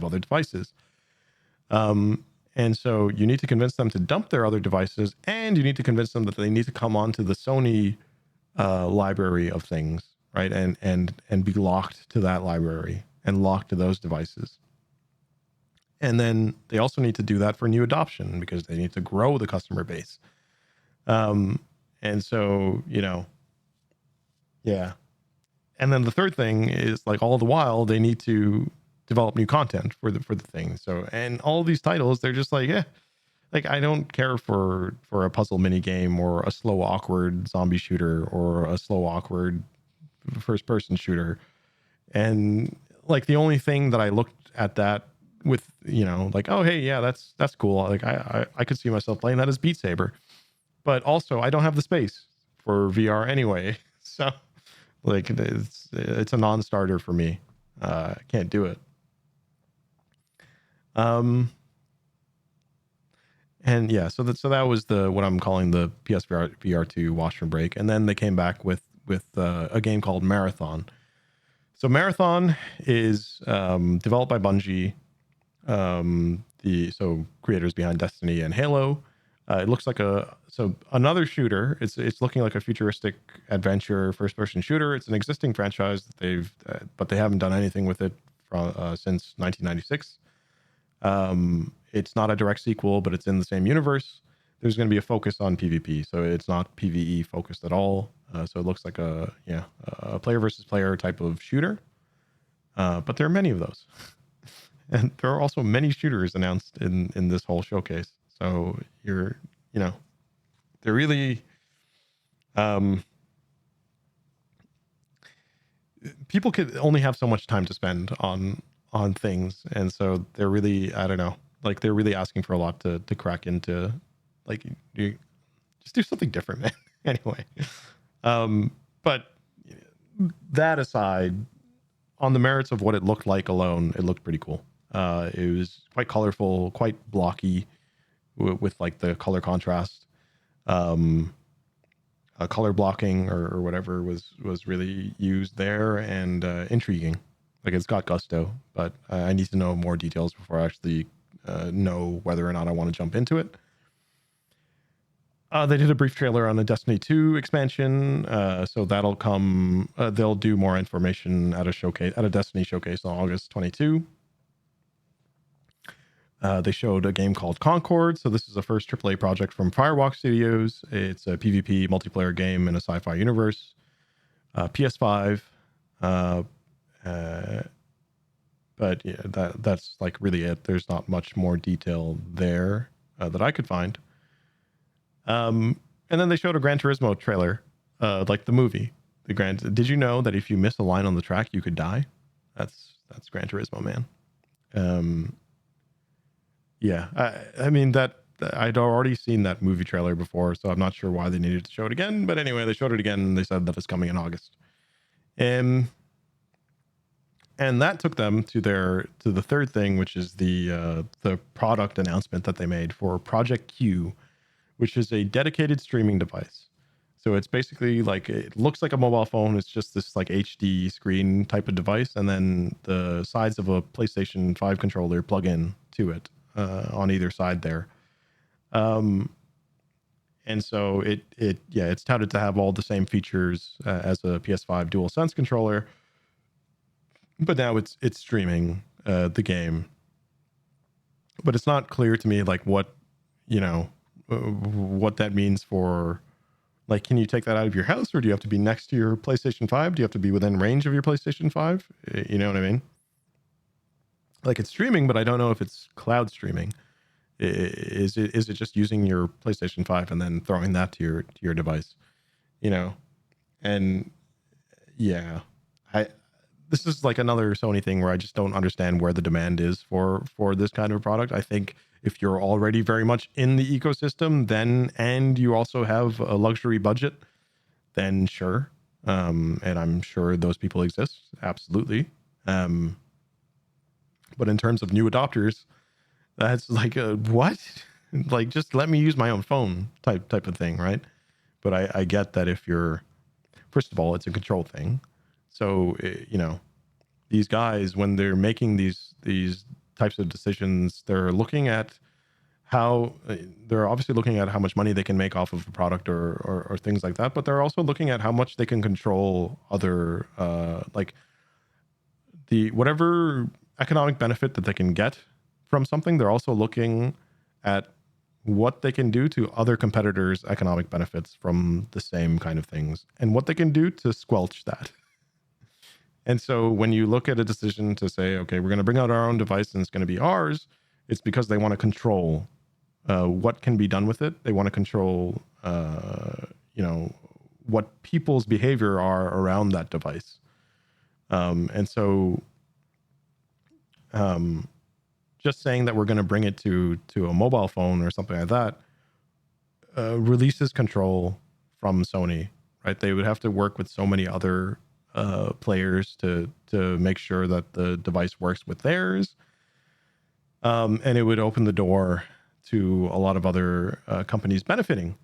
other devices. And so you need to convince them to dump their other devices, and you need to convince them that they need to come onto the Sony library of things, right? And be locked to that library and locked to those devices. And then they also need to do that for new adoption, because they need to grow the customer base. And so, yeah. And then the third thing is, like, all the while they need to develop new content for the thing. So, and all these titles, they're just like, yeah, like I don't care for a puzzle mini game or a slow awkward zombie shooter or a slow awkward first person shooter. And like the only thing that I looked at that with, like, oh hey, yeah, that's cool. Like I could see myself playing that as Beat Saber, but also I don't have the space for VR anyway. So like it's a non-starter for me. I can't do it. And yeah, so that was the what I'm calling the PSVR VR2 wash and break, and then they came back with a game called Marathon. So Marathon is developed by Bungie, the creators behind Destiny and Halo. It looks like another shooter. It's looking like a futuristic adventure first person shooter. It's an existing franchise that but they haven't done anything with it since 1996. It's not a direct sequel, but it's in the same universe. There's going to be a focus on PvP, so it's not PvE focused at all. So it looks like a player versus player type of shooter. But there are many of those, and there are also many shooters announced in this whole showcase. So they're really, people could only have so much time to spend on things, and so they're really, I don't know, like they're really asking for a lot to crack into. Like you just do something different, man. Anyway, but that aside, on the merits of what it looked like alone, it looked pretty cool. It was quite colorful, quite blocky, with like the color contrast. Color blocking or whatever was really used there, and intriguing. Like it's got gusto, but I need to know more details before I actually know whether or not I want to jump into it. They did a brief trailer on the Destiny 2 expansion, so that'll come. They'll do more information at a Destiny showcase on August 22. They showed a game called Concord. So this is the first AAA project from Firewalk Studios. It's a PvP multiplayer game in a sci-fi universe. PS5. But yeah, that's like really it. There's not much more detail there that I could find. And then they showed a Gran Turismo trailer, like the movie. Did you know that if you miss a line on the track, you could die? That's Gran Turismo, man. Yeah, I mean that I'd already seen that movie trailer before, so I'm not sure why they needed to show it again. But anyway, they showed it again, and they said that it's coming in August. And that took them to the third thing, which is the product announcement that they made for Project Q, which is a dedicated streaming device. So it's basically like, it looks like a mobile phone. It's just this like HD screen type of device, and then the sides of a PlayStation 5 controller plug in to it on either side there. And so it's touted to have all the same features as a PS5 DualSense controller, but now it's streaming the game. But it's not clear to me like what that means for, like, can you take that out of your house, or do you have to be next to your PlayStation 5? Do you have to be within range of your PlayStation 5? You know what I mean? Like, it's streaming, but I don't know if it's cloud streaming. Is it just using your PlayStation 5 and then throwing that to your device? And yeah, this is like another Sony thing where I just don't understand where the demand is for this kind of product. I think if you're already very much in the ecosystem, then, and you also have a luxury budget, then sure. And I'm sure those people exist. Absolutely. But in terms of new adopters, that's like what? Like, just let me use my own phone type of thing, right? But I get that if you're, first of all, it's a control thing. So, these guys, when they're making these types of decisions, they're looking at they're obviously looking at how much money they can make off of a product or things like that. But they're also looking at how much they can control other, like the whatever economic benefit that they can get from something. They're also looking at what they can do to other competitors' economic benefits from the same kind of things, and what they can do to squelch that. And so when you look at a decision to say, okay, we're going to bring out our own device and it's going to be ours, it's because they want to control what can be done with it. They want to control, what people's behavior are around that device. And so just saying that we're going to bring it to a mobile phone or something like that releases control from Sony, right? They would have to work with so many other players to make sure that the device works with theirs, and it would open the door to a lot of other companies benefiting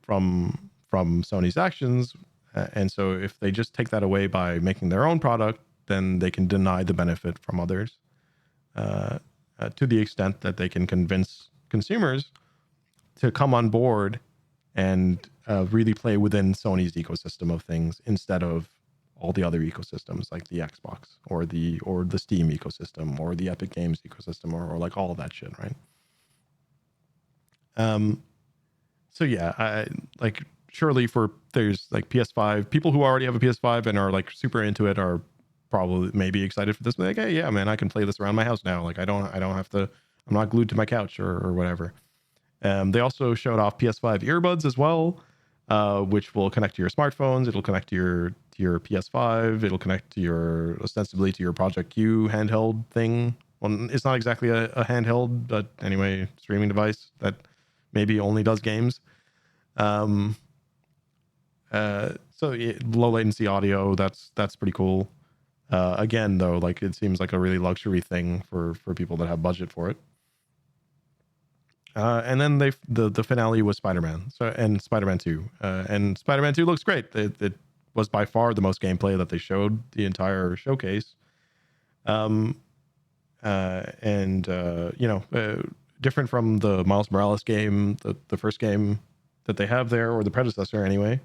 from Sony's actions. And so if they just take that away by making their own product, then they can deny the benefit from others to the extent that they can convince consumers to come on board and really play within Sony's ecosystem of things instead of all the other ecosystems like the Xbox or the Steam ecosystem or the Epic Games ecosystem or like all of that shit, right? So yeah, surely there's like PS5 people who already have a PS5 and are like super into it are probably maybe excited for this. Like, hey, yeah, man, I can play this around my house now. Like I don't have to. I'm not glued to my couch or whatever. They also showed off PS5 earbuds as well, which will connect to your smartphones. It'll connect to your PS5. It'll connect to ostensibly to your Project Q handheld thing. Well, it's not exactly a handheld, but anyway, streaming device that maybe only does games. So low latency audio. That's pretty cool. Again, though, like it seems like a really luxury thing for people that have budget for it. And then the finale was Spider-Man, and Spider-Man 2, and Spider-Man 2 looks great. It was by far the most gameplay that they showed the entire showcase. Different from the Miles Morales game, the first game that they have there, or the predecessor anyway.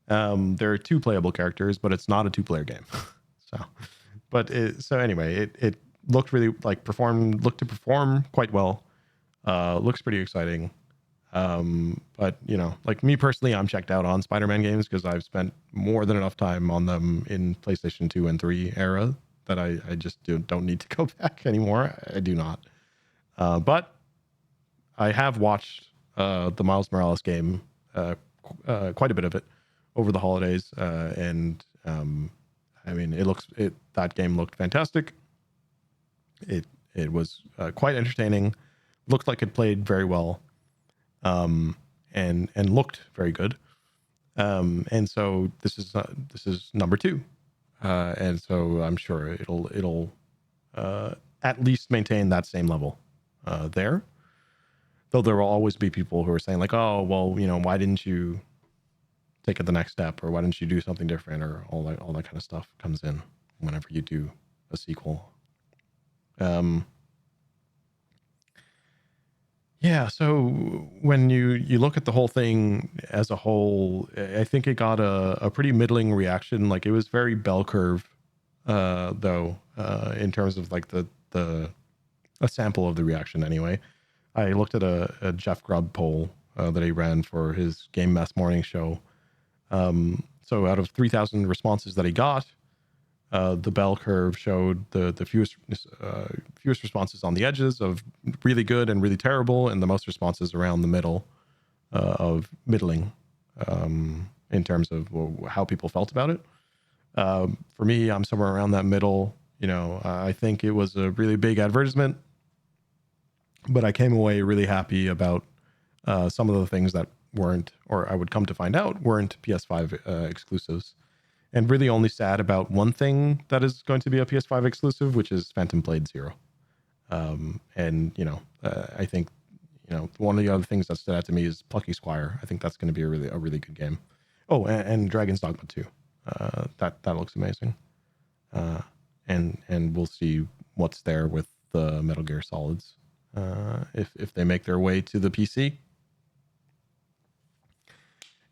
There are 2 playable characters, but it's not a 2-player game. Anyway, it looked really looked to perform quite well. Looks pretty exciting. But like me personally, I'm checked out on Spider-Man games because I've spent more than enough time on them in PlayStation 2 and 3 era that I just don't need to go back anymore. I do not. But I have watched the Miles Morales game, quite a bit of it over the holidays, and I mean, that game looked fantastic. It was quite entertaining. Looked like it played very well, and looked very good. And so this is number 2, and so I'm sure it'll at least maintain that same level there. Though there will always be people who are saying like, oh well, why didn't you take it the next step, or why didn't you do something different, or all that kind of stuff comes in whenever you do a sequel. Yeah, so when you look at the whole thing as a whole, I think it got a pretty middling reaction. Like it was very bell curve, though, in terms of like a sample of the reaction anyway. I looked at a Jeff Grubb poll that he ran for his Game Mess morning show. So out of 3,000 responses that he got, the bell curve showed the fewest responses on the edges of really good and really terrible, and the most responses around the middle of middling, in terms of how people felt about it. For me, I'm somewhere around that middle. I think it was a really big advertisement, but I came away really happy about some of the things that weren't, or I would come to find out, weren't PS5 exclusives. And really only sad about one thing that is going to be a PS5 exclusive, which is Phantom Blade 0. I think, one of the other things that stood out to me is Plucky Squire. I think that's going to be a really good game. Oh, and Dragon's Dogma 2. That looks amazing. And we'll see what's there with the Metal Gear Solids, if they make their way to the PC.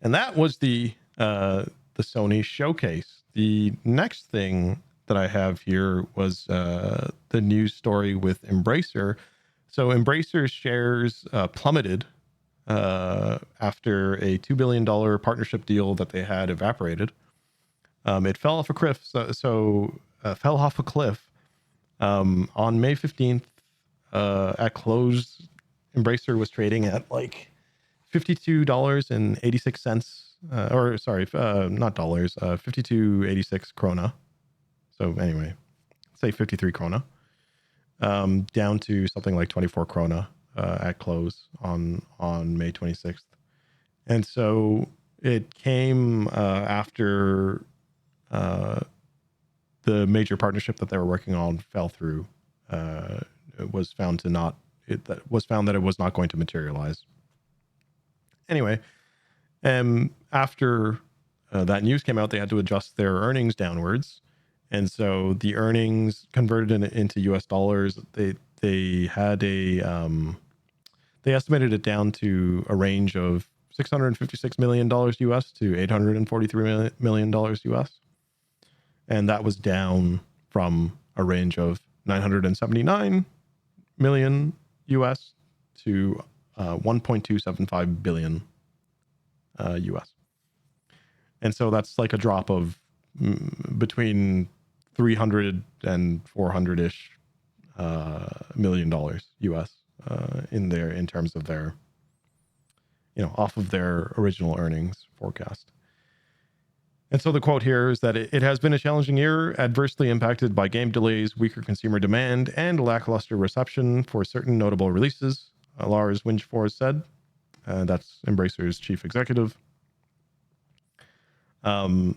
And that was the Sony showcase. The next thing that I have here was the news story with Embracer. So Embracer's shares plummeted after a $2 billion partnership deal that they had evaporated. It fell off a cliff. Fell off a cliff on May 15th at close. Embracer was trading at like $52.86, or sorry, not dollars, 52.86 krona. So anyway, say 53 krona, down to something like 24 krona at close on May 26th. And so it came after the major partnership that they were working on fell through. It was found that it was not going to materialize. Anyway, after that news came out, they had to adjust their earnings downwards, and so the earnings converted into US dollars. They had they estimated it down to a range of $656 million US to $843 million US. And that was down from a range of 979 million US to 1.275 billion US. And so that's like a drop of between 300 and 400-ish million dollars US in terms of their, off of their original earnings forecast. And so the quote here is that it has been a challenging year, adversely impacted by game delays, weaker consumer demand, and lackluster reception for certain notable releases, Lars Wingefors said. That's Embracer's chief executive. So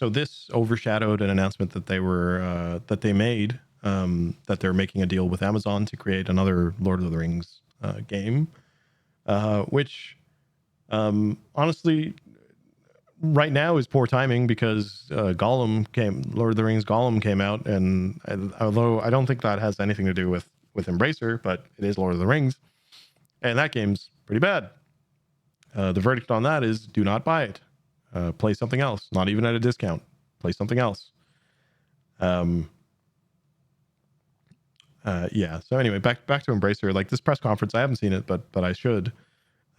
this overshadowed an announcement that they made that they're making a deal with Amazon to create another Lord of the Rings game, which honestly, right now is poor timing because Lord of the Rings Gollum came out, and although I don't think that has anything to do with Embracer, but it is Lord of the Rings, and that game's pretty bad. The verdict on that is do not buy it. Play something else, not even at a discount. Play something else. Yeah. So anyway, back to Embracer. Like this press conference, I haven't seen it, but I should.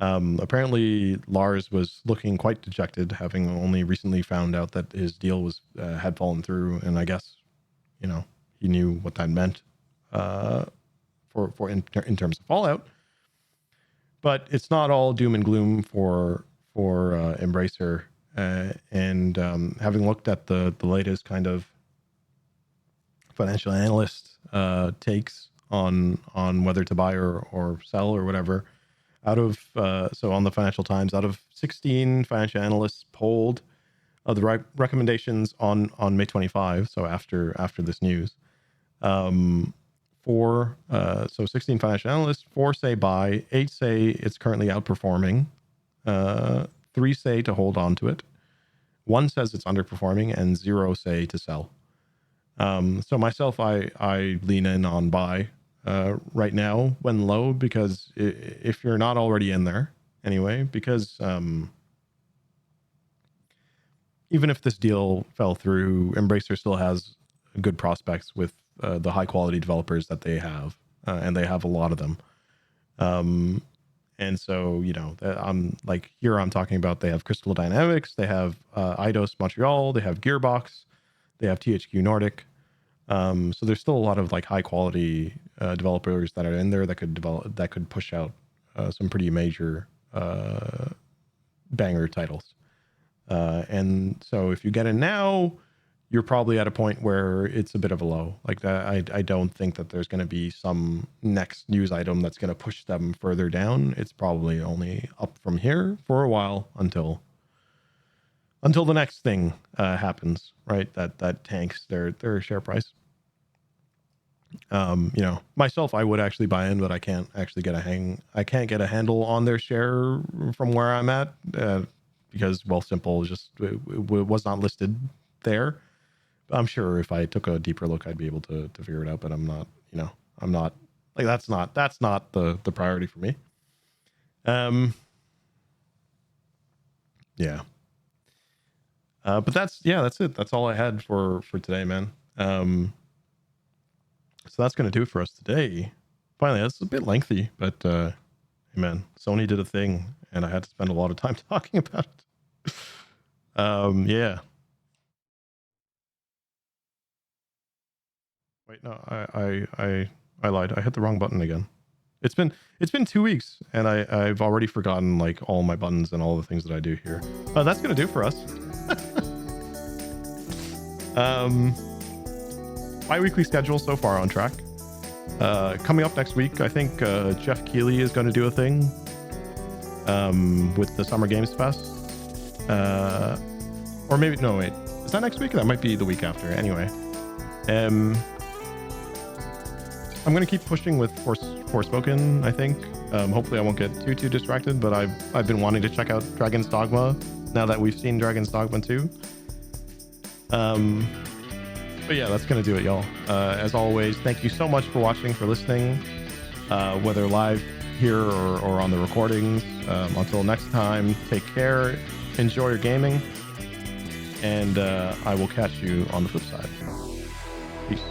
Apparently Lars was looking quite dejected, having only recently found out that his deal was had fallen through, and I guess he knew what that meant for in terms of Fallout. But it's not all doom and gloom for Embracer, and having looked at the latest kind of financial analyst takes on whether to buy or sell or whatever. Out of so on the Financial Times, out of 16 financial analysts polled of the recommendations on May 25, so after this news, 16 financial analysts, 4 say buy, 8 say it's currently outperforming, 3 say to hold on to it, 1 says it's underperforming, and 0 say to sell. So myself, I lean in on buy right now when low, because if you're not already in there anyway, because even if this deal fell through, Embracer still has good prospects with the high quality developers that they have, and they have a lot of them. And so, I'm talking about, they have Crystal Dynamics, they have Eidos Montreal, they have Gearbox, they have THQ Nordic. So there's still a lot of high quality developers that are in there that could push out some pretty major banger titles. And so if you get in now, you're probably at a point where it's a bit of a low. I don't think that there's going to be some next news item that's going to push them further down. It's probably only up from here for a while until the next thing happens, right? That tanks their share price. Myself, I would actually buy in, but I can't actually get a handle on their share from where I'm at, because Simple just it was not listed there. I'm sure if I took a deeper look, I'd be able to figure it out, but I'm not that's not the priority for me. Yeah. But that's it. That's all I had for today, man. So that's going to do it for us today. Finally, that's a bit lengthy, but hey, man, Sony did a thing, and I had to spend a lot of time talking about it. Yeah. Wait, no, I lied. I hit the wrong button again. It's been 2 weeks, and I've already forgotten like all my buttons and all the things that I do here. That's gonna do for us. Bi-weekly schedule so far on track. Coming up next week, I think Jeff Keighley is going to do a thing with the Summer Games Fest. Or maybe, no, wait. Is that next week? That might be the week after. Anyway. I'm going to keep pushing with Forspoken, I think. Hopefully I won't get too distracted, but I've been wanting to check out Dragon's Dogma now that we've seen Dragon's Dogma 2. But yeah, that's going to do it, y'all. As always, thank you so much for watching, for listening, whether live here or on the recordings. Until next time, take care, enjoy your gaming, and I will catch you on the flip side. Peace.